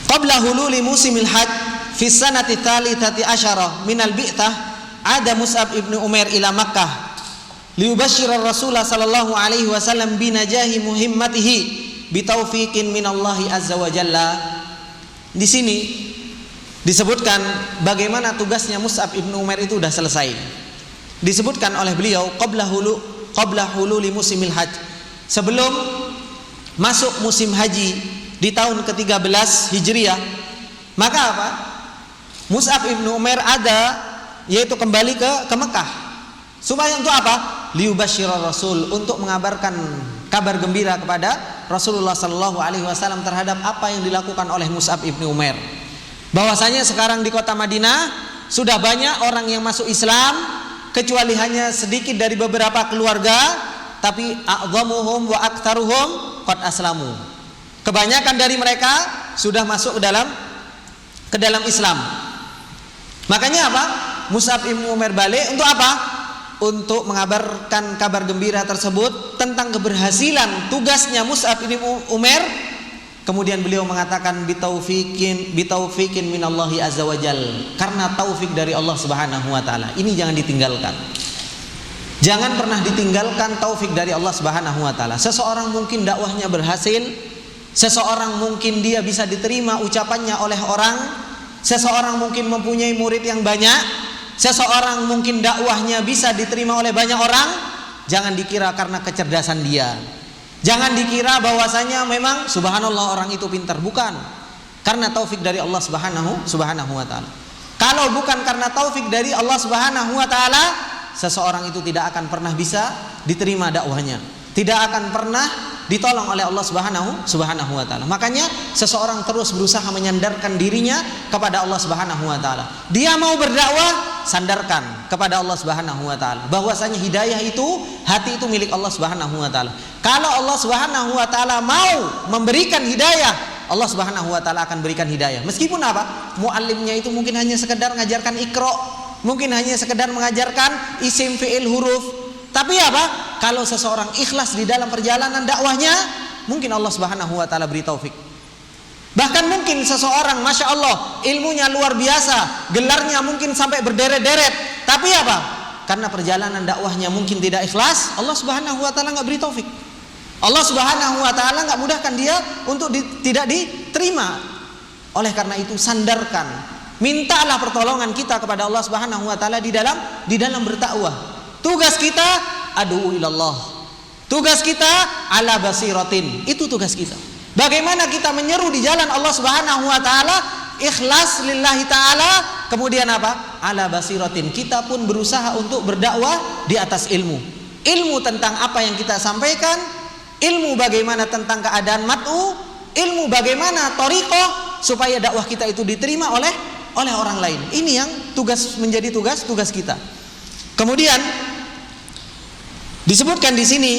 Qabla hululi musimil hajj fi sanati tsalitsati asyara minal bi'tsah ada Mus'ab ibnu Umair ila Makkah liyubashshira Rasulullah sallallahu alaihi wasallam bi najahi muhimmatihi bi taufiqin minallahi azza wa jalla. Di sini disebutkan bagaimana tugasnya Mus'ab ibnu Umair itu sudah selesai. Disebutkan oleh beliau qabla hululi musimil hajj, sebelum masuk musim haji di tahun ke-13 Hijriah. Maka apa? Mus'ab ibnu Umair yaitu kembali ke Mekah. Supaya untuk apa? Liyubashshira Rasul, untuk mengabarkan kabar gembira kepada Rasulullah sallallahu alaihi wasallam terhadap apa yang dilakukan oleh Mus'ab ibnu Umair. Bahwasanya sekarang di kota Madinah sudah banyak orang yang masuk Islam, kecuali hanya sedikit dari beberapa keluarga, tapi a'dhamuhum wa aktsaruhum qad aslamu. Kebanyakan dari mereka sudah masuk ke dalam Islam. Makanya apa? Mus'ab ibnu Umair balik untuk apa? Untuk mengabarkan kabar gembira tersebut tentang keberhasilan tugasnya Mus'ab ibnu Umair. Kemudian beliau mengatakan bitaufiqin minallahi azza wajal, karena taufik dari Allah Subhanahu wa taala. Ini jangan ditinggalkan. Jangan pernah ditinggalkan taufik dari Allah Subhanahu wa taala. Seseorang mungkin dakwahnya berhasil, seseorang mungkin dia bisa diterima ucapannya oleh orang, seseorang mungkin mempunyai murid yang banyak, seseorang mungkin dakwahnya bisa diterima oleh banyak orang. Jangan dikira karena kecerdasan dia, jangan dikira bahwasanya memang subhanallah orang itu pintar. Bukan, karena taufik dari Allah Subhanahu wa taala. Kalau bukan karena taufik dari Allah Subhanahu wa taala, seseorang itu tidak akan pernah bisa diterima dakwahnya, tidak akan pernah ditolong oleh Allah Subhanahu wa taala. Makanya seseorang terus berusaha menyandarkan dirinya kepada Allah Subhanahu wa taala. Dia mau berdakwah, sandarkan kepada Allah Subhanahu wa taala. Bahwasanya hidayah itu, hati itu milik Allah Subhanahu wa taala. Kalau Allah Subhanahu wa taala mau memberikan hidayah, Allah Subhanahu wa taala akan berikan hidayah. Meskipun apa? Muallimnya itu mungkin hanya sekedar mengajarkan iqra, mungkin hanya sekedar mengajarkan isim, fi'il, huruf. Tapi apa? Kalau seseorang ikhlas di dalam perjalanan dakwahnya, mungkin Allah Subhanahu wa taala beri taufik. Bahkan mungkin seseorang Masya Allah ilmunya luar biasa, gelarnya mungkin sampai berderet-deret, tapi apa? Karena perjalanan dakwahnya mungkin tidak ikhlas, Allah Subhanahu wa taala enggak beri taufik. Allah Subhanahu wa taala enggak mudahkan dia untuk tidak diterima. Oleh karena itu sandarkan, mintalah pertolongan kita kepada Allah Subhanahu wa taala di dalam berdakwah. Tugas kita adu ilallah, tugas kita ala basiratin, itu tugas kita. Bagaimana kita menyeru di jalan Allah Subhanahu wa taala, ikhlas lillahi taala, kemudian apa? Ala basiratin, kita pun berusaha untuk berdakwah di atas ilmu. Ilmu tentang apa yang kita sampaikan, ilmu bagaimana tentang keadaan mat'u, ilmu bagaimana thariqah supaya dakwah kita itu diterima oleh orang lain. Ini yang menjadi tugas kita. Kemudian disebutkan di sini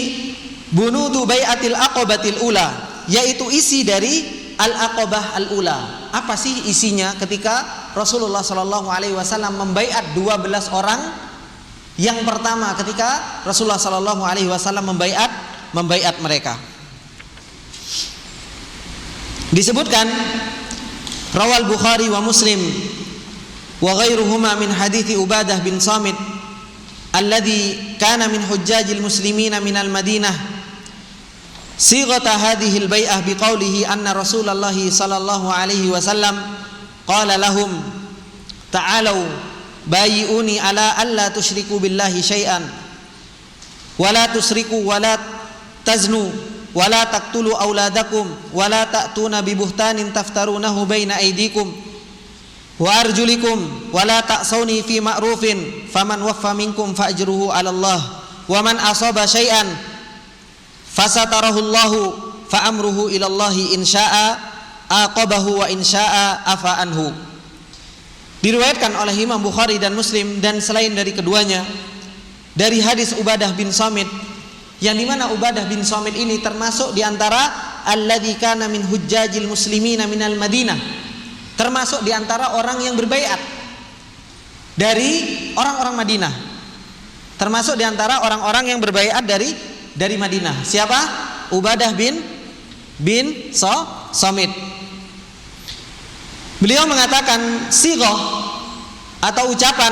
bunudu bai'atil aqabatil ula, yaitu isi dari al-aqabah al-ula. Apa sih isinya ketika Rasulullah sallallahu alaihi wasallam membaiat 12 orang? Yang pertama ketika Rasulullah sallallahu alaihi wasallam membaiat mereka. Disebutkan rawal Bukhari wa Muslim wa ghairuhuma min hadithi Ubadah bin Samit alladhi kana min hujjajil muslimina minal Madinah sighata hadhihi al-bai'ah biqaulihi anna Rasulullah sallallahu alaihi wasallam qala lahum ta'alu bayi'uni ala alla tusyriku billahi syai'an wa la tusriku wa la taznu wa la taqtulu auladakum wa la ta'tuna bi buhtanin taftarunahu baina aydikum wa arjulikum wa la ta'sawni fi ma'rufin faman waffa minkum fa'ajruhu 'ala Allah wa man asaba syai'an fasatarahullahu fa amruhu ilallahi insya'a aqabahu wa insya'a afa anhu. Diriwayatkan oleh Imam Bukhari dan Muslim dan selain dari keduanya dari hadis Ubadah bin Samit, yang dimana Ubadah bin Samit ini termasuk diantara alladzi kana min hujjajil muslimina minal Madinah, termasuk diantara orang yang berbaiat dari orang-orang Madinah, termasuk diantara orang-orang yang berbaiat dari Madinah. Siapa? Ubadah bin Samit. Beliau mengatakan sighah atau ucapan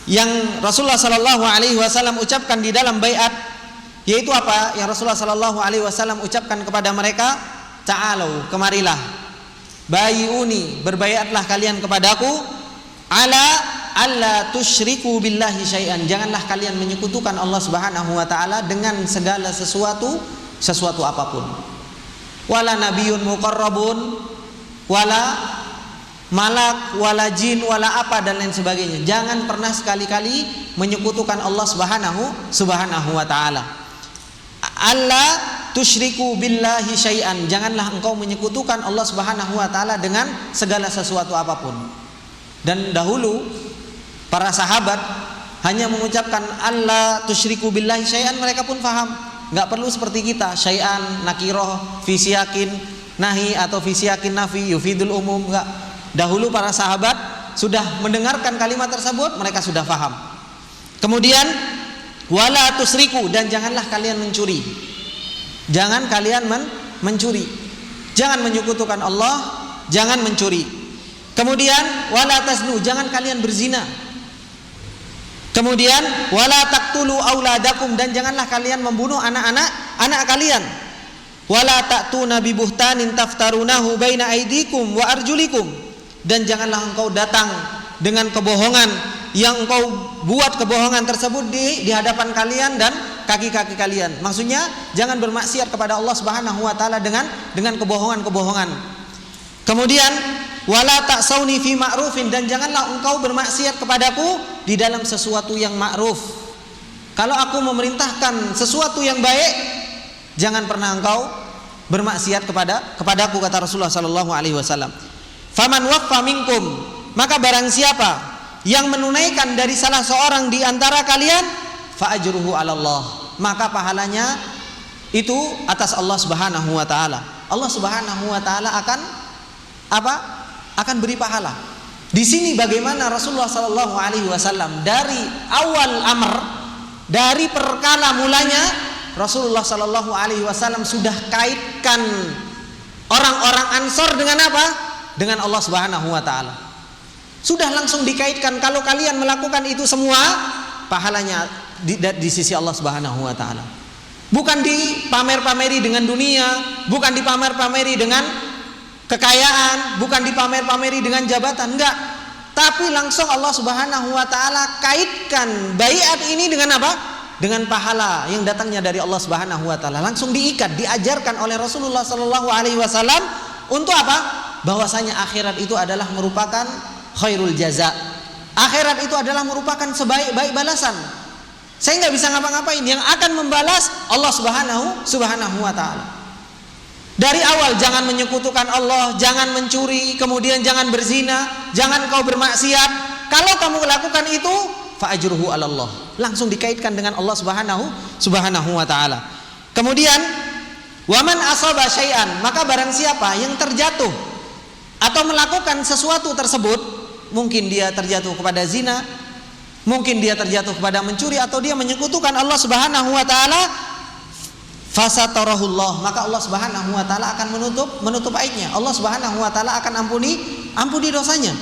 yang Rasulullah sallallahu alaihi wasallam ucapkan di dalam baiat, yaitu apa? Yang Rasulullah sallallahu alaihi wasallam ucapkan kepada mereka, ta'alu, kemarilah, bayiuni, berbaiatlah kalian kepadaku, ala alla tusyriku billahi syai'an, janganlah kalian menyekutukan Allah Subhanahu wa taala dengan segala sesuatu apapun. Wala nabiyyun muqarrabun, wala malak, wala jin, wala apa dan lain sebagainya. Jangan pernah sekali-kali menyekutukan Allah Subhanahu wa taala. Alla tusyriku billahi syai'an, janganlah engkau menyekutukan Allah Subhanahu wa taala dengan segala sesuatu apapun. Dan dahulu para sahabat hanya mengucapkan alla tusyriku billahi syai'an, mereka pun faham. Enggak perlu seperti kita, syai'an nakiroh fi siyakin nahi atau fi siyakin nafi yufidul umum, enggak. Dahulu para sahabat sudah mendengarkan kalimat tersebut, mereka sudah faham. Kemudian wala tusriku, dan janganlah kalian mencuri. Jangan kalian mencuri. Jangan menyekutukan Allah, jangan mencuri. Kemudian wala tasnu, jangan kalian berzina. Kemudian wala taqtulu auladakum, dan janganlah kalian membunuh anak kalian. Wala ta'tuna bi buhtanin taftarunahu baina aidikum wa arjulikum, dan janganlah engkau datang dengan kebohongan yang engkau buat kebohongan tersebut di hadapan kalian dan kaki-kaki kalian. Maksudnya jangan bermaksiat kepada Allah Subhanahu wa taala dengan kebohongan-kebohongan. Kemudian wala ta'sauni fi ma'rufin, dan janganlah engkau bermaksiat kepadaku di dalam sesuatu yang ma'ruf. Kalau aku memerintahkan sesuatu yang baik, jangan pernah engkau bermaksiat kepadaku, kata Rasulullah sallallahu alaihi wasallam. Faman waffa minkum, maka barang siapa yang menunaikan dari salah seorang di antara kalian, fa ajruhu 'ala Allah, maka pahalanya itu atas Allah Subhanahu wa taala. Allah Subhanahu wa taala akan beri pahala. Di sini bagaimana Rasulullah sallallahu alaihi wasallam dari awal amr, dari perkara mulanya Rasulullah sallallahu alaihi wasallam sudah kaitkan orang-orang Ansor dengan apa? Dengan Allah Subhanahu wa taala. Sudah langsung dikaitkan, kalau kalian melakukan itu semua, pahalanya di sisi Allah Subhanahu wa taala. Bukan dipamer-pameri dengan dunia, bukan dipamer-pameri dengan kekayaan, bukan dipamer-pameri dengan jabatan, enggak. Tapi langsung Allah Subhanahu wa taala kaitkan baiat ini dengan apa? Dengan pahala yang datangnya dari Allah Subhanahu wa taala. Langsung diikat, diajarkan oleh Rasulullah sallallahu alaihi wasallam untuk apa? Bahwasanya akhirat itu adalah merupakan khairul jaza. Akhirat itu adalah merupakan sebaik-baik balasan. Saya nggak bisa ngapa-ngapain, yang akan membalas Allah Subhanahu wa taala. Dari awal jangan menyekutukan Allah, jangan mencuri, kemudian jangan berzina, jangan kau bermaksiat. Kalau kamu lakukan itu, fa ajruhu 'ala Allah. Langsung dikaitkan dengan Allah Subhanahu wa taala. Kemudian waman asaba syai'an, maka barang siapa yang terjatuh atau melakukan sesuatu tersebut, mungkin dia terjatuh kepada zina, mungkin dia terjatuh kepada mencuri, atau dia menyekutukan Allah Subhanahu wa taala, fasatarahullah, maka Allah Subhanahu wa taala akan menutup aibnya. Allah Subhanahu wa taala akan ampuni dosanya.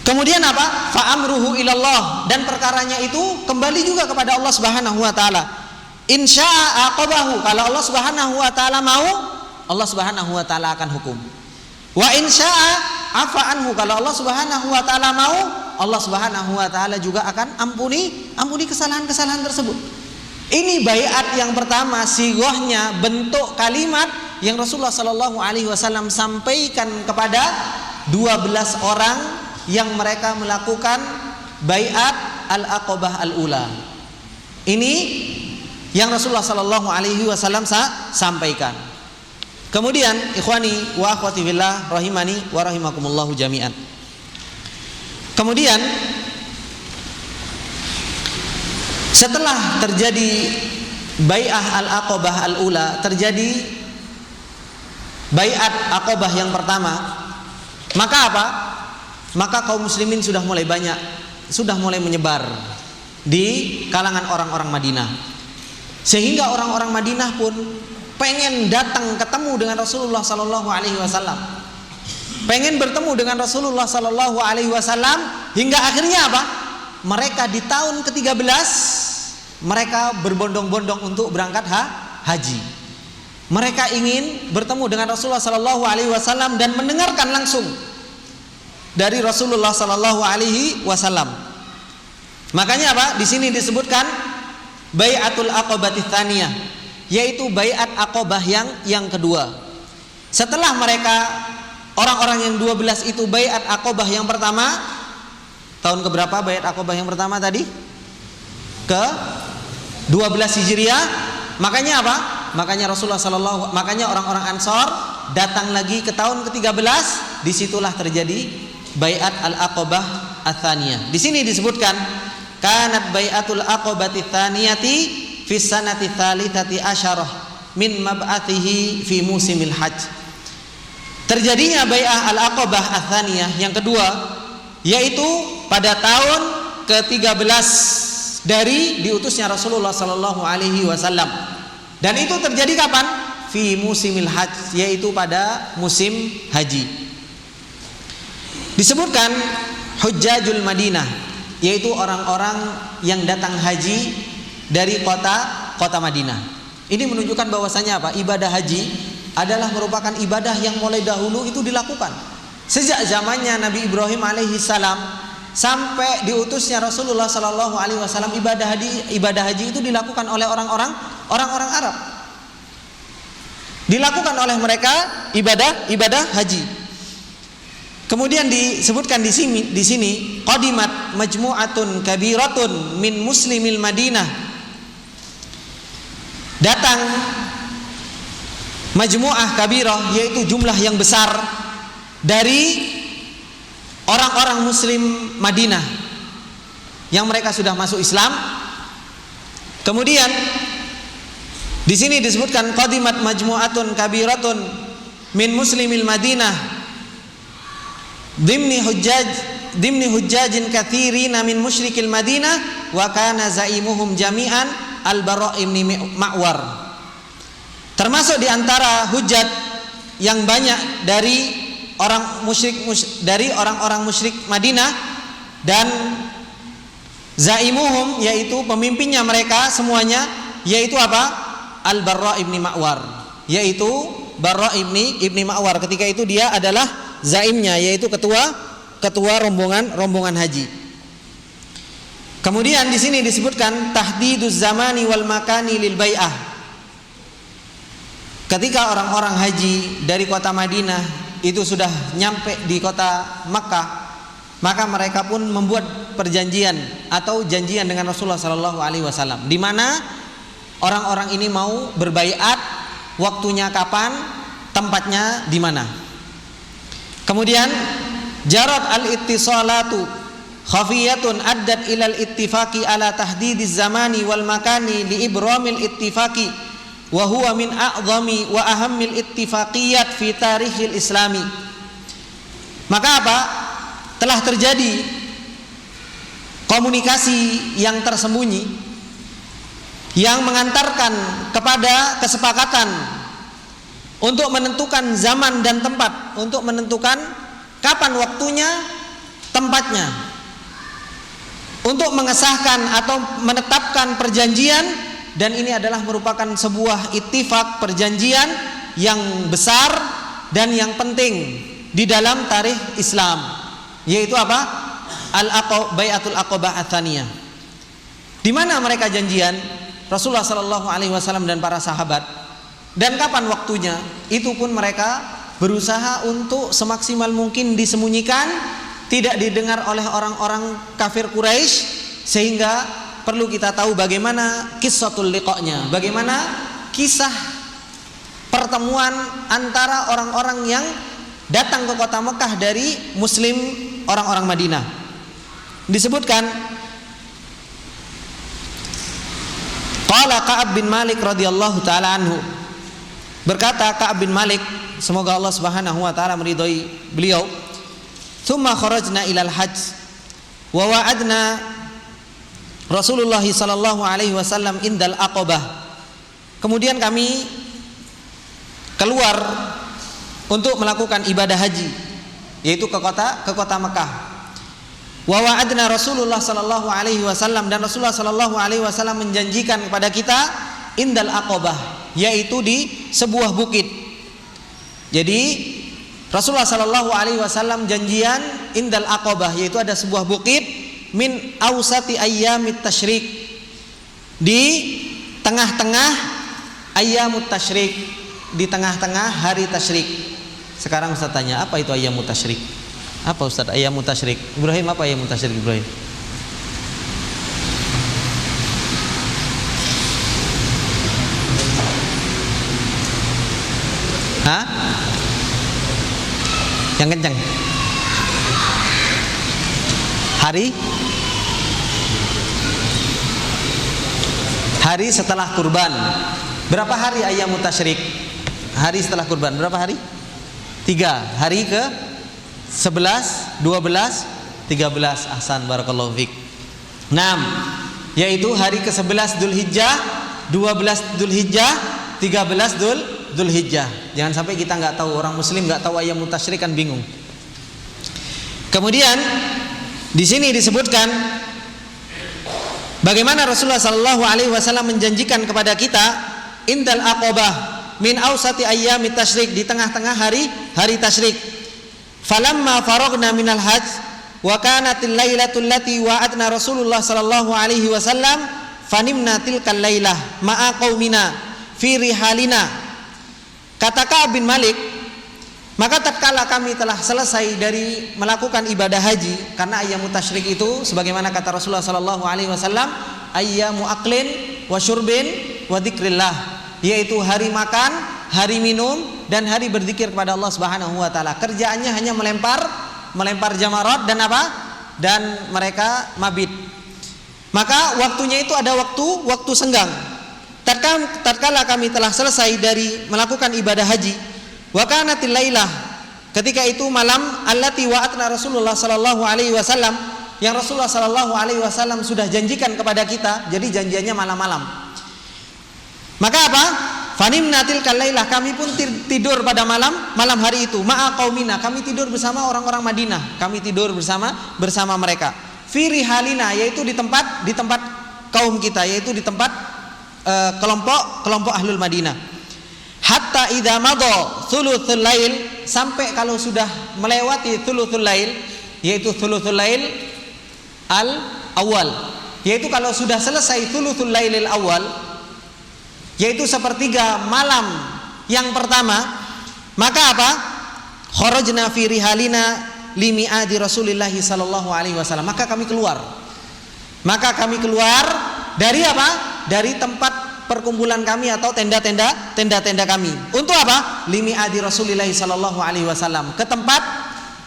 Kemudian apa? Fa amruhu ilallah, dan perkaranya itu kembali juga kepada Allah Subhanahu wa taala. Insya'a aqabahu, kalau Allah Subhanahu wa taala mau, Allah Subhanahu wa taala akan hukum. Wa insya'a afa anhu, kalau Allah Subhanahu wa taala mau, Allah Subhanahu wa taala juga akan ampuni kesalahan-kesalahan tersebut. Ini baiat yang pertama, sighahnya, bentuk kalimat yang Rasulullah sallallahu alaihi wasallam sampaikan kepada 12 orang yang mereka melakukan baiat al-aqabah al-ula. Ini yang Rasulullah sallallahu alaihi wasallam sampaikan. Kemudian ikhwani wa akhwati fillah rahimani wa rahimakumullahu jami'an. Kemudian setelah terjadi bai'ah al-aqabah al-ula, terjadi bai'at aqabah yang pertama, maka apa? Maka kaum muslimin sudah mulai banyak, sudah mulai menyebar di kalangan orang-orang Madinah. Sehingga orang-orang Madinah pun pengen datang ketemu dengan Rasulullah sallallahu alaihi wasallam. Pengen bertemu dengan Rasulullah sallallahu alaihi wasallam, hingga akhirnya apa? Mereka di tahun ke-13 mereka berbondong-bondong untuk berangkat haji. Mereka ingin bertemu dengan Rasulullah sallallahu alaihi wasallam dan mendengarkan langsung dari Rasulullah sallallahu alaihi wasallam. Makanya apa? Di sini disebutkan bai'atul aqabati tsaniyah, yaitu bai'at aqabah yang kedua. Setelah mereka orang-orang yang 12 itu bai'at aqabah yang pertama, tahun keberapa bai'at aqabah yang pertama tadi? Ke 12 Hijriah. Makanya apa? Makanya makanya orang-orang Ansor datang lagi ke tahun ke-13, disitulah terjadi bai'at al-aqabah ats-tsaniyah. Di sini disebutkan kanat bai'atul aqabati tsaniyati fi sanati tsalitsati asyarah min mab'athihi fi musimil hajj. Terjadinya bai'ah al-aqabah ats-tsaniyah yang kedua, yaitu pada tahun ke-13 dari diutusnya Rasulullah sallallahu alaihi wasallam. Dan itu terjadi kapan? Fi musimil hajj, yaitu pada musim haji. Disebutkan Hujjajul Madinah, yaitu orang-orang yang datang haji dari kota Madinah. Ini menunjukkan bahwasanya apa? Ibadah haji adalah merupakan ibadah yang mulai dahulu itu dilakukan. Sejak zamannya Nabi Ibrahim alaihi salam sampai diutusnya Rasulullah sallallahu alaihi wasallam, ibadah haji itu dilakukan oleh orang-orang Arab. Dilakukan oleh mereka ibadah haji. Kemudian disebutkan di sini qadimat majmu'atun kabiratun min muslimil Madinah. Datang majmu'ah kabirah, yaitu jumlah yang besar dari orang-orang muslim Madinah yang mereka sudah masuk Islam. Kemudian di sini disebutkan qadimat majmu'atun kabiratun min muslimil Madinah dimni hujjajin katsirina min musyrikil Madinah wa kana zaimuhum jami'an al-Bara' ibn Ma'war. Termasuk di antara hujjat yang banyak dari orang-orang musyrik Madinah, dan zaimuhum, yaitu pemimpinnya mereka semuanya, yaitu apa? Al-Bara' ibn Ma'war, yaitu Bara' ibn Ma'war. Ketika itu dia adalah zaimnya, yaitu ketua rombongan haji. Kemudian di sini disebutkan tahdiduz zamani wal makani lil bai'ah. Ketika orang-orang haji dari kota Madinah itu sudah nyampe di kota Makkah, maka mereka pun membuat perjanjian atau janjian dengan Rasulullah sallallahu alaihi wasallam, di mana orang-orang ini mau berbaiat, waktunya kapan, tempatnya di mana. Kemudian jarat al-ittisalatu khafiyatun addat ilal ittifaqi ala tahdidiz zamani wal makani li ibramil ittifaqi wa huwa min a'zami wa ahammil ittifaqiyat fi tarikhil islami. Maka apa? Telah terjadi komunikasi yang tersembunyi yang mengantarkan kepada kesepakatan untuk menentukan zaman dan tempat, untuk menentukan kapan waktunya, tempatnya, untuk mengesahkan atau menetapkan perjanjian. Dan ini adalah merupakan sebuah ittifaq, perjanjian yang besar dan yang penting di dalam tarikh Islam, yaitu apa? Bai'atul Aqabah ats-tsaniyah. Di mana mereka janjian? Rasulullah sallallahu alaihi wasallam dan para sahabat. Dan kapan waktunya? Itu pun mereka berusaha untuk semaksimal mungkin disembunyikan, tidak didengar oleh orang-orang kafir Quraisy, sehingga perlu kita tahu bagaimana qissatul liqa'nya, bagaimana kisah pertemuan antara orang-orang yang datang ke kota Mekah dari muslim orang-orang Madinah. Disebutkan qala Ka'ab bin Malik radhiyallahu taala anhu, berkata Ka'ab bin Malik, semoga Allah Subhanahu wa taala meridhai beliau, "Tsumma kharajna ilal hajj wa wa'adna Rasulullah sallallahu alaihi wasallam indal Aqabah." Kemudian kami keluar untuk melakukan ibadah haji, yaitu ke kota Mekah. Wa wa'adna Rasulullah sallallahu alaihi wasallam, dan Rasulullah sallallahu alaihi wasallam menjanjikan kepada kita indal Aqabah, yaitu di sebuah bukit. Jadi Rasulullah sallallahu alaihi wasallam janjian indal Aqabah, yaitu ada sebuah bukit min ausati ayyamit tasyrik, di tengah-tengah ayyamut tasyrik, di tengah-tengah hari tasyrik. Sekarang Ustaz tanya, apa itu ayyamut tasyrik? Apa Ustaz ayyamut tasyrik? Ibrahim, apa ayyamut tasyrik Ibrahim? Hah? Yang kencang. Hari setelah kurban. Berapa hari ayyamut tasyrik? Hari setelah kurban berapa hari? 3. Hari ke 11, 12, 13. Ahsan, barakallahu fik. 6. Yaitu hari ke 11 Dzulhijjah, 12 Dzulhijjah, 13 Dzulhijjah. Jangan sampai kita nggak tahu, orang muslim nggak tahu ayyamut tasyrik kan bingung. Kemudian di sini disebutkan bagaimana Rasulullah sallallahu alaihi wasallam menjanjikan kepada kita indal Aqabah min ausati ayyamit tasyrik, di tengah-tengah hari tasyrik. Falamma faragna minal hajj wa kanatil lailatul lati wa'adna Rasulullah sallallahu alaihi wasallam fanimna tilkal lailah ma'a qaumina fi rihalina. Kata Ka'ab bin Malik, maka tatkala kami telah selesai dari melakukan ibadah haji, karena ayyamut tasyrik itu sebagaimana kata Rasulullah sallallahu alaihi wasallam, ayyamu aklin wa syurbin wa dzikrillah, yaitu hari makan, hari minum, dan hari berzikir kepada Allah Subhanahu wa taala. Kerjaannya hanya melempar jamarat dan apa? Dan mereka mabit. Maka waktunya itu ada waktu senggang. Tatkala kami telah selesai dari melakukan ibadah haji, wa kanatil lailah, ketika itu malam allati wa'atna Rasulullah sallallahu alaihi wasallam, yang Rasulullah sallallahu alaihi wasallam sudah janjikan kepada kita, jadi janjiannya malam-malam. Maka apa? Fanimna tilkal lailah, kami pun tidur pada malam hari itu. Ma'a qaumina, kami tidur bersama orang-orang Madinah, kami tidur bersama mereka. Fi rihalina, yaitu di tempat kaum kita, yaitu di tempat kelompok ahlul Madinah. Hatta idza madha thuluthul lail, sampai kalau sudah melewati thuluthul lail, yaitu thuluthul lail al awal, yaitu kalau sudah selesai thuluthul lailil awal, yaitu sepertiga malam yang pertama, maka apa? Kharajna fi rihalina limi'adi Rasulillah sallallahu alaihi wasallam. Maka kami keluar dari apa? Dari tempat perkumpulan kami atau tenda-tenda kami. Untuk apa? Limi'adi Rasulillah sallallahu alaihi wasallam, ke tempat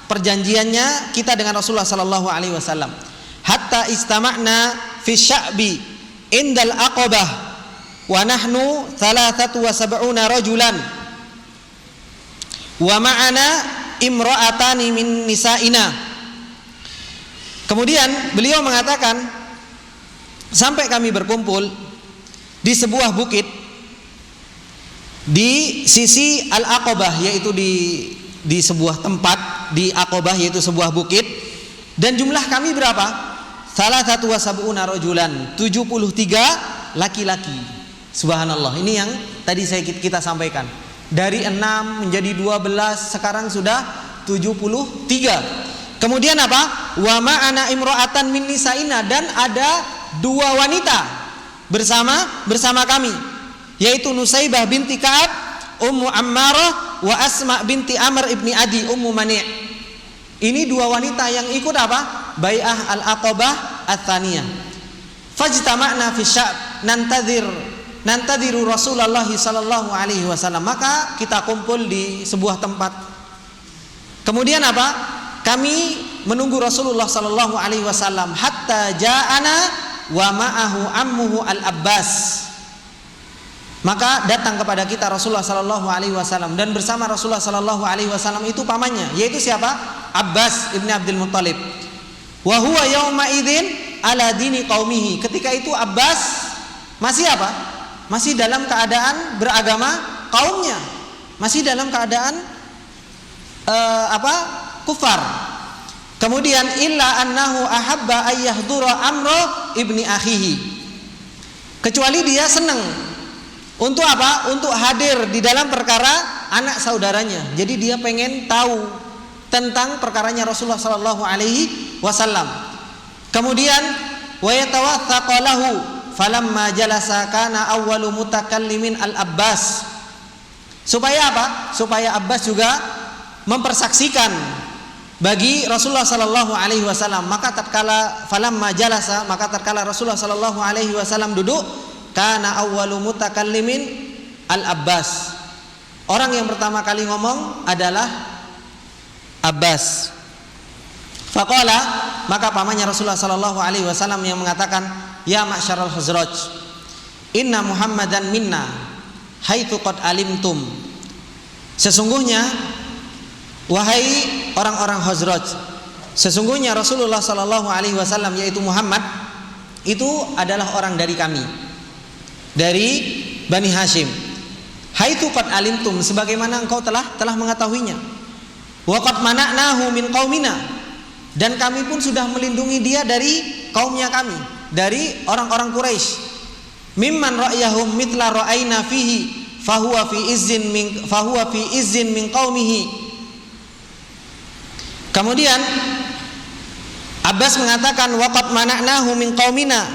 perjanjiannya kita dengan Rasulullah sallallahu alaihi wasallam. Hatta istama'na fi sya'bi indal Aqabah wa nahnu 73 rajulan wa ma'ana imra'atani min nisa'ina. Kemudian beliau mengatakan, sampai kami berkumpul di sebuah bukit di sisi Al-Aqabah, yaitu di sebuah tempat di Aqabah, yaitu sebuah bukit, dan jumlah kami berapa? 73 rajulan, 73 laki-laki. Subhanallah, ini yang tadi kita sampaikan. Dari 6 menjadi 12, sekarang sudah 73. Kemudian apa? Wa ma'ana imra'atan min nisa'ina, dan ada 2 wanita bersama kami, yaitu Nusaibah binti Ka'ab, Ummu Ammarah, wa Asma binti Amr ibni Adi, Ummu Mani'. Ini 2 wanita yang ikut apa? Bai'ah Al-Aqabah Ats-Tsaniyah. fajtama'na fi sya'b nantadhiru Rasulullah sallallahu alaihi wasallam. Maka kita kumpul di sebuah tempat. Kemudian apa? Kami menunggu Rasulullah sallallahu alaihi wasallam hatta ja'ana wa ma'ahu ammuhu al-Abbas. Maka datang kepada kita Rasulullah sallallahu alaihi wasallam, dan bersama Rasulullah sallallahu alaihi wasallam itu pamannya, yaitu siapa? Abbas ibn Abdul Muttalib. Wa huwa yauma idzin ala dini qaumihi. Ketika itu Abbas masih apa? Masih dalam keadaan beragama kaumnya. Masih dalam keadaan kufar. Kemudian illa annahu ahabba ayyahdura amro ibni akhihi. Kecuali dia senang untuk apa? Untuk hadir di dalam perkara anak saudaranya. Jadi dia pengen tahu tentang perkaranya Rasulullah sallallahu alaihi wasallam. Kemudian wa yatawathaqu lahu falamma jalasa kana awwalu mutakallimin al-Abbas. Supaya apa? Supaya Abbas juga mempersaksikan bagi Rasulullah sallallahu alaihi wasallam. Maka tatkala falamma jalasa, maka tatkala Rasulullah sallallahu alaihi wasallam duduk, kana awwalu mutakallimin al-Abbas. Orang yang pertama kali ngomong adalah Abbas. Faqala, maka pamannya Rasulullah sallallahu alaihi wasallam yang mengatakan, ya ma'syaral Khazraj, inna Muhammadan minna haitsu qad alimtum. Sesungguhnya wahai orang-orang Khazraj, sesungguhnya Rasulullah sallallahu alaihi wasallam yaitu Muhammad itu adalah orang dari kami, dari Bani Hashim. Haitsu qad alimtum, sebagaimana engkau telah mengetahuinya. Wa qad mana'nahu min qaumina, dan kami pun sudah melindungi dia dari kaumnya kami, dari orang-orang Quraisy. Mimman ra'yahum mithla ra'ayna fihi fahuwa fi izzin min qaumihi. Kemudian Abbas mengatakan wa qad mana'nahu min qaumina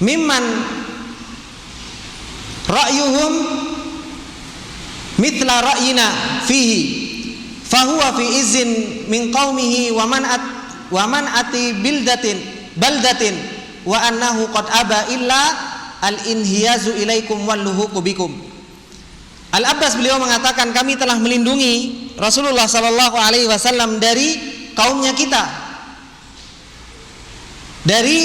mimman ra'yuhum mithla ra'yina fihi fahuwa fi izzin min qaumihi wa man ati baldatin wa annahu qad aba illa al-inhiyazu ilaikum walluhuqu bikum. Al-Abbas beliau mengatakan kami telah melindungi Rasulullah sallallahu alaihi wasallam dari kaumnya kita, dari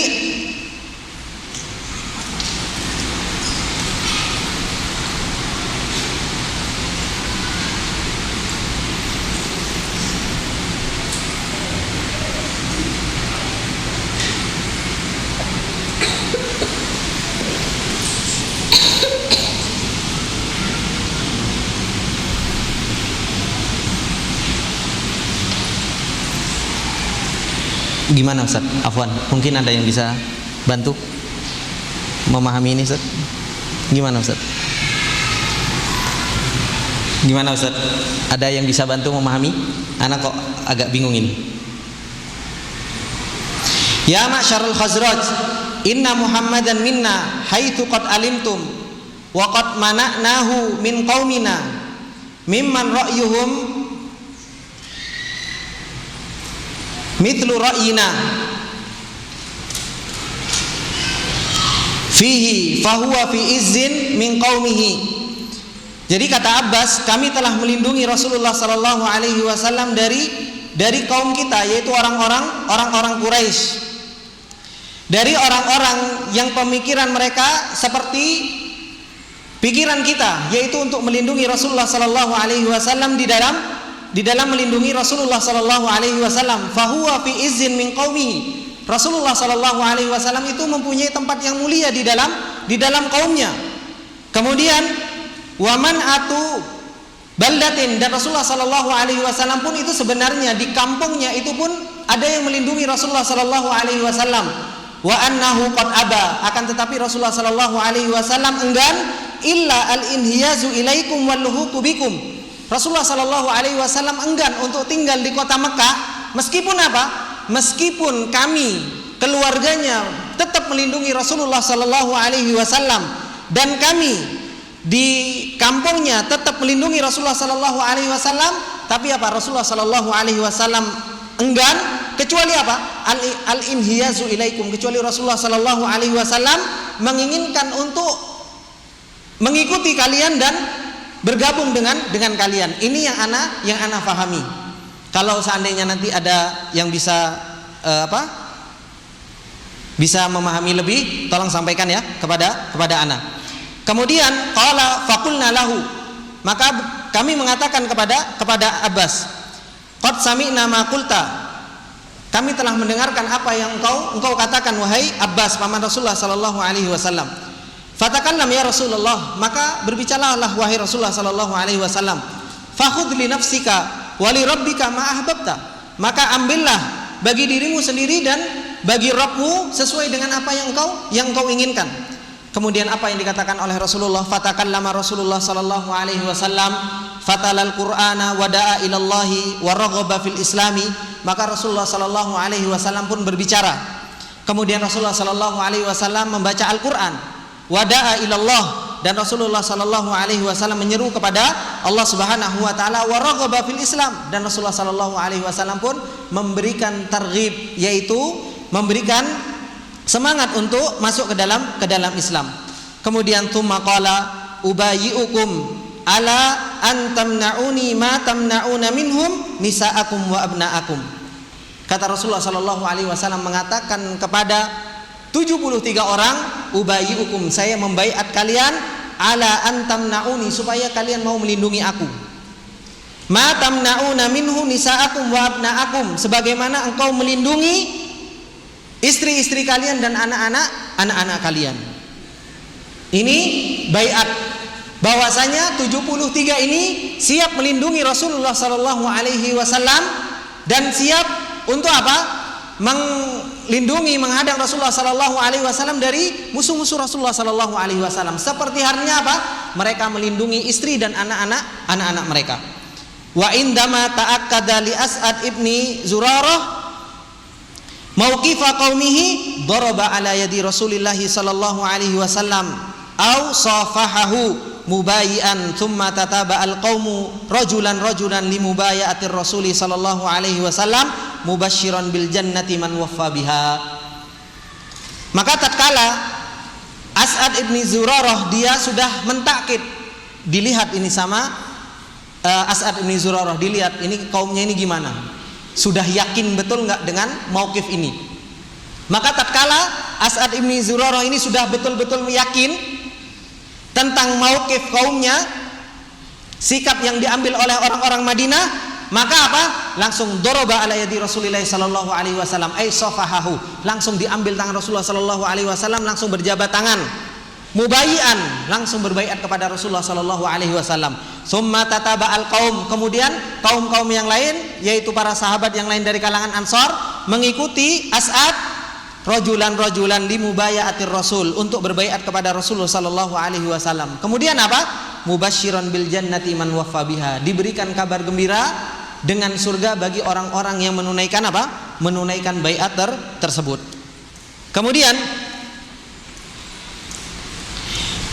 gimana Ustaz? Afwan, mungkin ada yang bisa bantu memahami ini Ustaz? Gimana Ustaz? Gimana Ustaz? Ada yang bisa bantu memahami? Anak kok agak bingung ini. Ya ma'syarul Khazraj, inna Muhammadan minna haitsu qad alimtum wa qad mana'nahu min qaumina mimman ra'yuhum mithlu ra'yina fihi fahuwa fi izzin min qaumihi. Jadi kata Abbas, kami telah melindungi Rasulullah sallallahu alaihi wasallam dari kaum kita, yaitu orang-orang Quraisy, dari orang-orang yang pemikiran mereka seperti pikiran kita, yaitu untuk melindungi Rasulullah sallallahu alaihi wasallam di dalam melindungi Rasulullah sallallahu alaihi wasallam. Fahuwa fi izzin min qaumihi. Rasulullah sallallahu alaihi wasallam itu mempunyai tempat yang mulia di dalam kaumnya. Kemudian waman atu baldatin, dan Rasulullah sallallahu alaihi wasallam pun itu sebenarnya di kampungnya itu pun ada yang melindungi Rasulullah sallallahu alaihi wasallam. Wa annahu qad aba, akan tetapi Rasulullah sallallahu alaihi wasallam enggan illa al-inhiyazu ilaikum walluhuqu bikum. Rasulullah sallallahu alaihi wasallam enggan untuk tinggal di kota Mekah, meskipun apa? Meskipun kami keluarganya tetap melindungi Rasulullah sallallahu alaihi wasallam, dan kami di kampungnya tetap melindungi Rasulullah sallallahu alaihi wasallam, tapi apa? Rasulullah sallallahu alaihi wasallam enggan kecuali apa? Al-inhiyazu ilaikum, kecuali Rasulullah sallallahu alaihi wasallam menginginkan untuk mengikuti kalian dan bergabung dengan kalian. Ini yang ana fahami. Kalau seandainya nanti ada yang bisa bisa memahami lebih, tolong sampaikan ya kepada ana. Kemudian qala faqulna lahu, maka kami mengatakan kepada Abbas, qad sami'na ma qulta, kami telah mendengarkan apa yang engkau katakan wahai Abbas paman Rasulullah sallallahu alaihi wasallam. Fatakallam ya Rasulullah, maka berbicaralah wahai Rasulullah sallallahu alaihi wasallam. Fakhudh li nafsika wa li rabbika ma ahbabta, maka ambillah bagi dirimu sendiri dan bagi Rabbmu sesuai dengan apa yang engkau inginkan. Kemudian apa yang dikatakan oleh Rasulullah? Fatakallama Rasulullah sallallahu alaihi wasallam fatalal Qur'ana wa da'a ilallahi wa raghaba fil islami, maka Rasulullah sallallahu alaihi wasallam pun berbicara. Kemudian Rasulullah sallallahu alaihi wasallam membaca Al-Qur'an, wa da'a ilallah, dan Rasulullah sallallahu alaihi wasallam menyeru kepada Allah Subhanahu wa taala, wa raghaba fil Islam, dan Rasulullah sallallahu alaihi wasallam pun memberikan targhib, yaitu memberikan semangat untuk masuk ke dalam Islam. Kemudian tsumma qala ubayyi'ukum ala an tamna'uni ma tamna'una minhum nisa'akum wa abna'akum. Kata Rasulullah sallallahu alaihi wasallam mengatakan kepada 73 orang, ubayyi'ukum, saya membaiat kalian, ala an tamna'uni, supaya kalian mau melindungi aku. Ma tamna'una minhu nisa'akum wa abna'akum, sebagaimana engkau melindungi istri-istri kalian dan anak-anak kalian. Ini baiat, bahwasanya 73 ini siap melindungi Rasulullah sallallahu alaihi wasallam dan siap untuk apa? Melindungi, menghadang Rasulullah sallallahu alaihi wasallam dari musuh-musuh Rasulullah sallallahu alaihi wasallam. Seperti halnya apa? Mereka melindungi istri dan anak-anak mereka. Wa indama ta'akkada li As'ad ibni Zurarah mauqifa qaumihi daraba ala yadi Rasulillah sallallahu alaihi wasallam au safahahu mubayi'an thumma tataba al-qaumu rajulan limubayi'atir Rasuli sallallahu alaihi wasallam mubasysyiran bil jannati man waffa biha. Maka tatkala As'ad ibni Zurarah dia sudah mentakkid, dilihat ini sama As'ad ibni Zurarah, dilihat ini kaumnya ini gimana, sudah yakin betul nggak dengan mauqif ini. Maka tatkala As'ad ibni Zurarah ini sudah betul-betul yakin tentang mauqif kaumnya, sikap yang diambil oleh orang-orang Madinah, maka apa? Langsung doroba ala yadi Rasulillah sallallahu alaihi wasallam, ay safahahu, langsung diambil tangan Rasulullah sallallahu alaihi wasallam, langsung berjabat tangan, mubayyi'an, langsung berbaiat kepada Rasulullah sallallahu alaihi wasallam. Summa tataba al-qaum, kemudian kaum-kaum yang lain, yaitu para sahabat yang lain dari kalangan Ansar, mengikuti As'ad rajulan limubayi'atir Rasul, untuk berbaiat kepada Rasulullah sallallahu alaihi wasallam. Kemudian apa? Mubasysyiran bil jannati man waffa biha, diberikan kabar gembira dengan surga bagi orang-orang yang menunaikan apa? Menunaikan baiat tersebut. Kemudian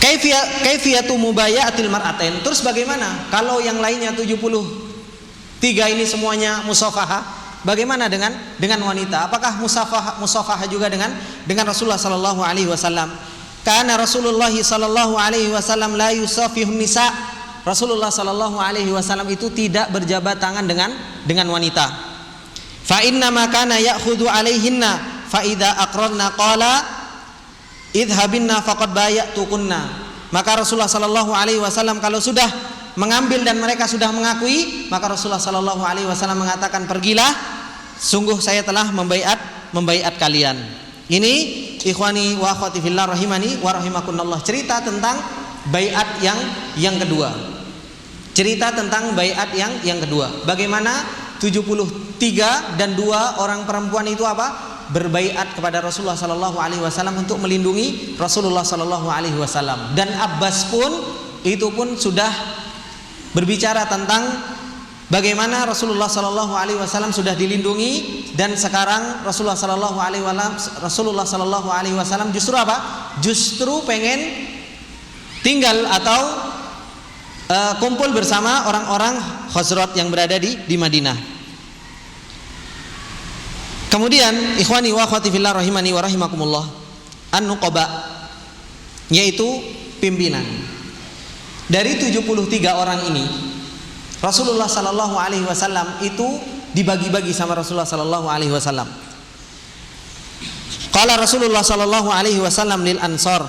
kaifiyatu mubayi'atil mar'atain, terus bagaimana kalau yang lainnya 73 ini semuanya musafahah? Bagaimana dengan wanita? Apakah musafahah juga dengan Rasulullah sallallahu alaihi wasallam? Karena Rasulullah sallallahu alaihi wasallam la yusafihun nisa, Rasulullah sallallahu alaihi wasallam itu tidak berjabat tangan dengan wanita. Fa inna ma kana ya'khudhu alaihinna fa idza aqranna qala idhabinna faqad bayatukunna. Maka Rasulullah sallallahu alaihi wasallam kalau sudah mengambil dan mereka sudah mengakui, maka Rasulullah sallallahu alaihi wasallam mengatakan, pergilah, sungguh saya telah membaiat kalian. Ini ikhwani wa akhwati fillah rahimani wa rahimakumullah, cerita tentang baiat yang kedua. Cerita tentang baiat yang kedua. Bagaimana 73 dan 2 orang perempuan itu apa? Berbaiat kepada Rasulullah sallallahu alaihi wasallam untuk melindungi Rasulullah sallallahu alaihi wasallam. Dan Abbas pun itu pun sudah berbicara tentang bagaimana Rasulullah sallallahu alaihi wasallam sudah dilindungi, dan sekarang Rasulullah sallallahu alaihi wasallam justru apa? Justru pengen tinggal atau kumpul bersama orang-orang Khazraj yang berada di Madinah. Kemudian ikhwani wa akhwati fillah rahimani wa rahimakumullah, an-nuqaba yaitu pimpinan. Dari 73 orang ini Rasulullah sallallahu alaihi wasallam itu dibagi-bagi sama Rasulullah sallallahu alaihi wasallam. Qala Rasulullah sallallahu alaihi wasallam lil ansar,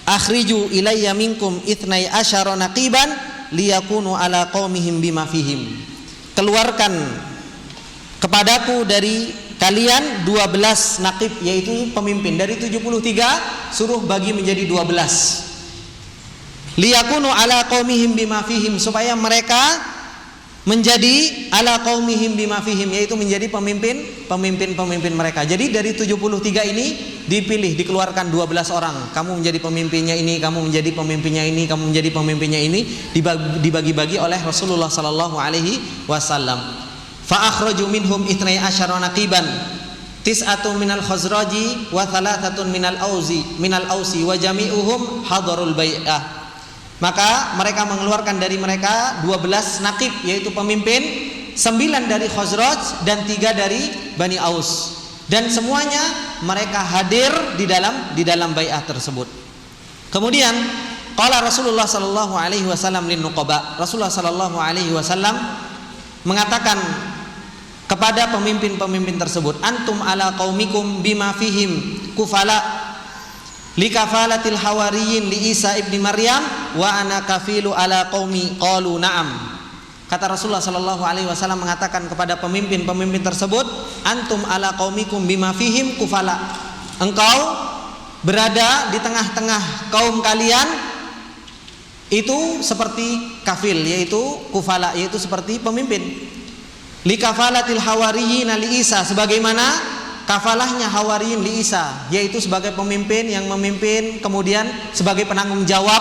akhriju ilayya minkum ithnai asyara naqiban liyakunu ala qaumihim bima fihim. Keluarkan kepadaku dari kalian 12 naqib, yaitu pemimpin. Dari 73 suruh bagi menjadi 12. Liyakunu ala qaumihim bima fihim, supaya mereka menjadi ala qaumihim bima fihim, yaitu menjadi pemimpin mereka. Jadi dari 73 ini dipilih, dikeluarkan 12 orang. Kamu menjadi pemimpinnya ini, kamu menjadi pemimpinnya ini, kamu menjadi pemimpinnya ini, dibagi-bagi oleh Rasulullah sallallahu alaihi wasallam. Fa akhraju minhum ithnai asyara naqiban, tis'atun minal khazraji wa thalathatun minal ausi wa jami'uhum hadarul bai'ah. Maka mereka mengeluarkan dari mereka 12 naqib, yaitu pemimpin, 9 dari Khazraj dan 3 dari Bani Aus, dan semuanya mereka hadir di dalam bai'ah tersebut. Kemudian qala Rasulullah sallallahu alaihi wasallam lin nuqaba, Rasulullah sallallahu alaihi wasallam mengatakan kepada pemimpin-pemimpin tersebut, antum ala qaumikum bima fihim kufala likafalatil hawariyin li Isa ibni Maryam wa ana kafilu ala qaumi qalu na'am. Kata Rasulullah sallallahu alaihi wasallam mengatakan kepada pemimpin-pemimpin tersebut, antum ala qaumikum bima fihim kufala, engkau berada di tengah-tengah kaum kalian itu seperti kafil, yaitu kufala, yaitu seperti pemimpin. Likafalatil hawariyin li Isa, sebagaimana kafalahnya Hawariyin li Isa, yaitu sebagai pemimpin yang memimpin, kemudian sebagai penanggung jawab.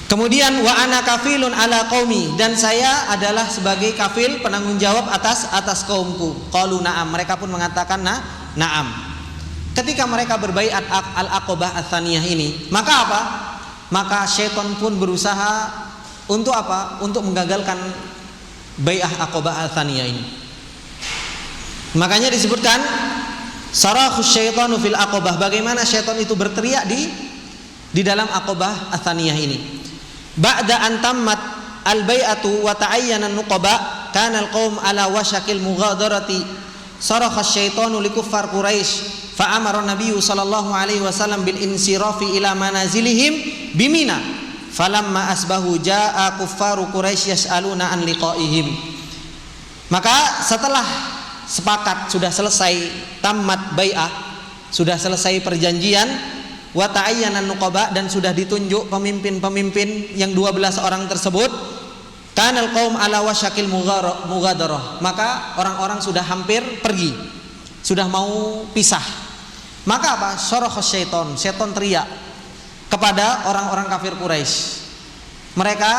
Kemudian wa ana kafilun ala qaumi, dan saya adalah sebagai kafil, penanggung jawab atas kaumku. Qalu na'am, mereka pun mengatakan na'am. Ketika mereka berbaiat al-aqabah ats-tsaniyah ini, maka apa? Maka syaitan pun berusaha untuk apa? Untuk menggagalkan bai'ah aqabah ats-tsaniyah ini. Makanya disebutkan sarakhus syaitanu fil aqabah, bagaimana syaitan itu berteriak di dalam aqabah ats-tsaniyah ini. Ba'da an tammat al-bai'atu wa ta'ayyana an-nuqaba kana al-qaum ala washakil mughadarati sarakhas syaitanu li kuffar Quraisy fa amara an-nabiy sallallahu alaihi wasallam bil insirafi ila manazilihim bimina falamma asbahu jaa kuffaru Quraisy yas'aluna an liqa'ihim. Maka setelah sepakat, sudah selesai tamat bai'ah, sudah selesai perjanjian, wa ta'ayyana nuqaba, dan sudah ditunjuk pemimpin-pemimpin yang 12 orang tersebut, kanal qaum ala wasyakil mughadarah, maka orang-orang sudah hampir pergi, sudah mau pisah. Maka apa? Sarakhas syaitan, syaitan teriak kepada orang-orang kafir Quraisy. Mereka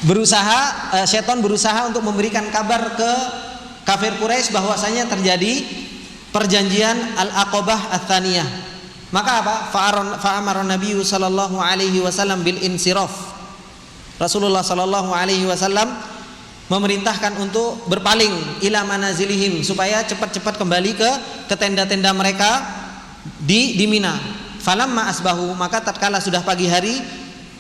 berusaha, syaitan berusaha untuk memberikan kabar ke kafir Quraisy bahwasanya terjadi perjanjian al-aqabah ats-tsaniyah. Maka apa? Fa'amara Nabi sallallahu alaihi wasallam bil insiraf. Rasulullah sallallahu alaihi wasallam memerintahkan untuk berpaling ila manazilihim, supaya cepat-cepat kembali ke tenda-tenda mereka di Mina. Falamma asbahu, maka tatkala sudah pagi hari,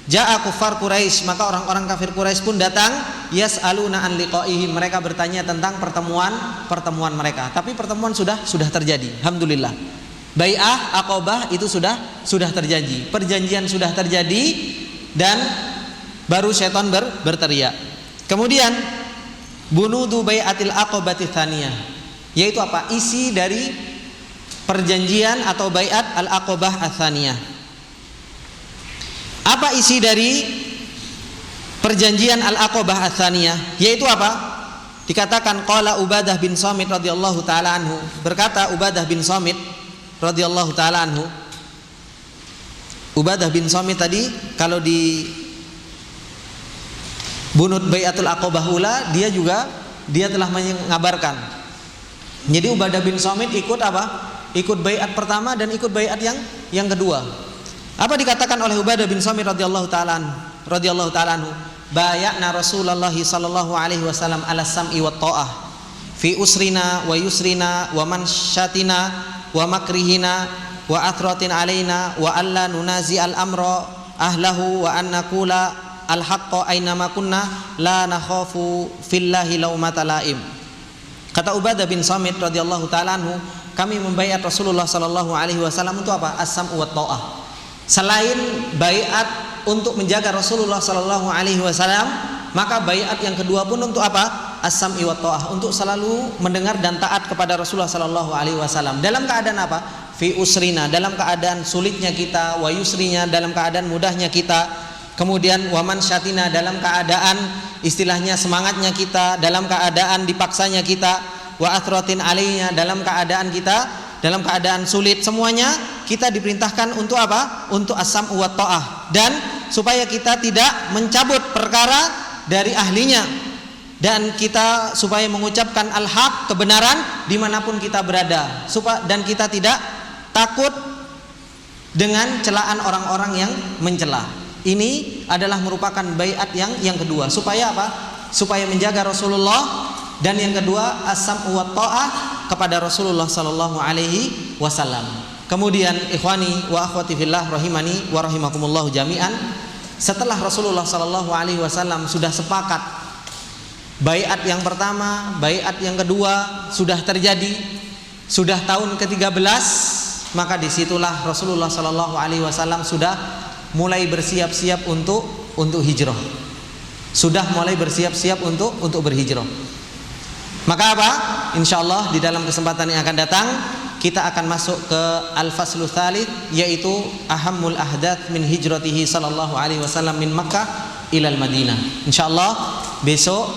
ja'a kuffar Quraisy, maka orang-orang kafir Quraisy pun datang, yas'aluna an liqa'ihim, mereka bertanya tentang pertemuan mereka. Tapi pertemuan sudah terjadi, alhamdulillah. Bai'ah aqabah itu sudah terjadi, perjanjian sudah terjadi, dan baru syaitan berteriak. Kemudian bunudu bai'atil aqabati tsaniyah, yaitu apa? Isi dari perjanjian atau bai'at al-aqabah ats-tsaniyah. Apa isi dari perjanjian al-aqabah ats-tsaniyah? Yaitu apa? Dikatakan qala Ubadah bin Samit radhiyallahu taala anhu, berkata Ubadah bin Samit radhiyallahu taala anhu. Ubadah bin Samit tadi kalau di bunut bai'atul aqabah ula, dia telah mengabarkan. Jadi Ubadah bin Samit ikut apa? Ikut bai'at pertama dan ikut bai'at yang kedua. Apa dikatakan oleh Ubadah bin Samit radhiyallahu taala anhu? Bay'na Rasulullah sallallahu alaihi wasallam ala sam'i wat ta'ah fi usrina wa yusrina wa mansyatina wa makrihina wa athratin alaina wa alla nunazi al-amra ahlahu wa an naqula al-haqqa aynama kunna la nakhafu fillahi laumata laim. Kata Ubadah bin Samit radhiyallahu taala anhu, kami membaiat Rasulullah sallallahu alaihi wasallam untuk apa? As-sam'u wa ta'ah. Selain baiat untuk menjaga Rasulullah sallallahu alaihi wasallam, maka baiat yang kedua pun untuk apa? As-sam'i wa ta'ah, untuk selalu mendengar dan taat kepada Rasulullah sallallahu alaihi wasallam. Dalam keadaan apa? Fi usrina, dalam keadaan sulitnya kita, wa yusrinya, dalam keadaan mudahnya kita, kemudian wa mansyatina, dalam keadaan istilahnya semangatnya kita, dalam keadaan dipaksanya kita, wa athratin alainya, dalam keadaan kita dalam keadaan sulit, semuanya kita diperintahkan untuk apa? Untuk as-sam'u wa ta'ah, dan supaya kita tidak mencabut perkara dari ahlinya, dan kita supaya mengucapkan al-haq, kebenaran dimanapun kita berada, dan kita tidak takut dengan celaan orang-orang yang mencela. Ini adalah merupakan baiat yang kedua, supaya apa? Supaya menjaga Rasulullah, dan yang kedua as-sam'u wa ta'ah kepada Rasulullah sallallahu alaihi wasallam. Kemudian ikhwani wa akhwati fillah rahimani wa rahimakumullah jami'an, setelah Rasulullah sallallahu alaihi wasallam sudah sepakat baiat yang pertama, baiat yang kedua sudah terjadi, sudah tahun ke-13, maka disitulah Rasulullah sallallahu alaihi wasallam sudah mulai bersiap-siap untuk hijrah. Sudah mulai bersiap-siap untuk berhijrah. Maka apa? Insyaallah di dalam kesempatan yang akan datang kita akan masuk ke al-faslu tsalits, yaitu ahammul ahdath min hijratihi sallallahu alaihi wasallam min Makkah ilal Madinah. Insyaallah besok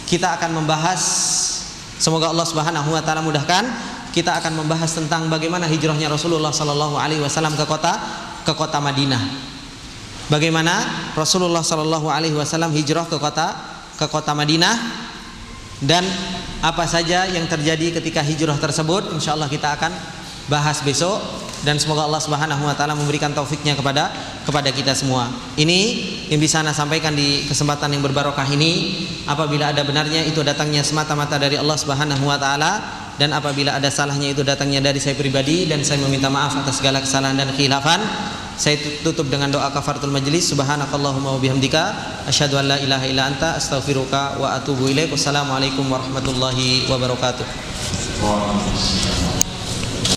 kita akan membahas, semoga Allah Subhanahu wa taala mudahkan, kita akan membahas tentang bagaimana hijrahnya Rasulullah sallallahu alaihi wasallam ke kota Madinah. Bagaimana Rasulullah sallallahu alaihi wasallam hijrah ke kota Madinah, dan apa saja yang terjadi ketika hijrah tersebut, insyaallah kita akan bahas besok, dan semoga Allah Subhanahu wa taala memberikan taufiknya kepada kita semua. Ini yang bisa saya sampaikan di kesempatan yang berbarokah ini. Apabila ada benarnya itu datangnya semata-mata dari Allah Subhanahu wa taala, dan apabila ada salahnya itu datangnya dari saya pribadi, dan saya meminta maaf atas segala kesalahan dan khilafan. Saya tutup dengan doa kafaratul majlis. Subhanakallahumma wa bihamdika asyhadu an la ilaha illa anta astaghfiruka wa atubu ilaik. Wassalamualaikum warahmatullahi wabarakatuh.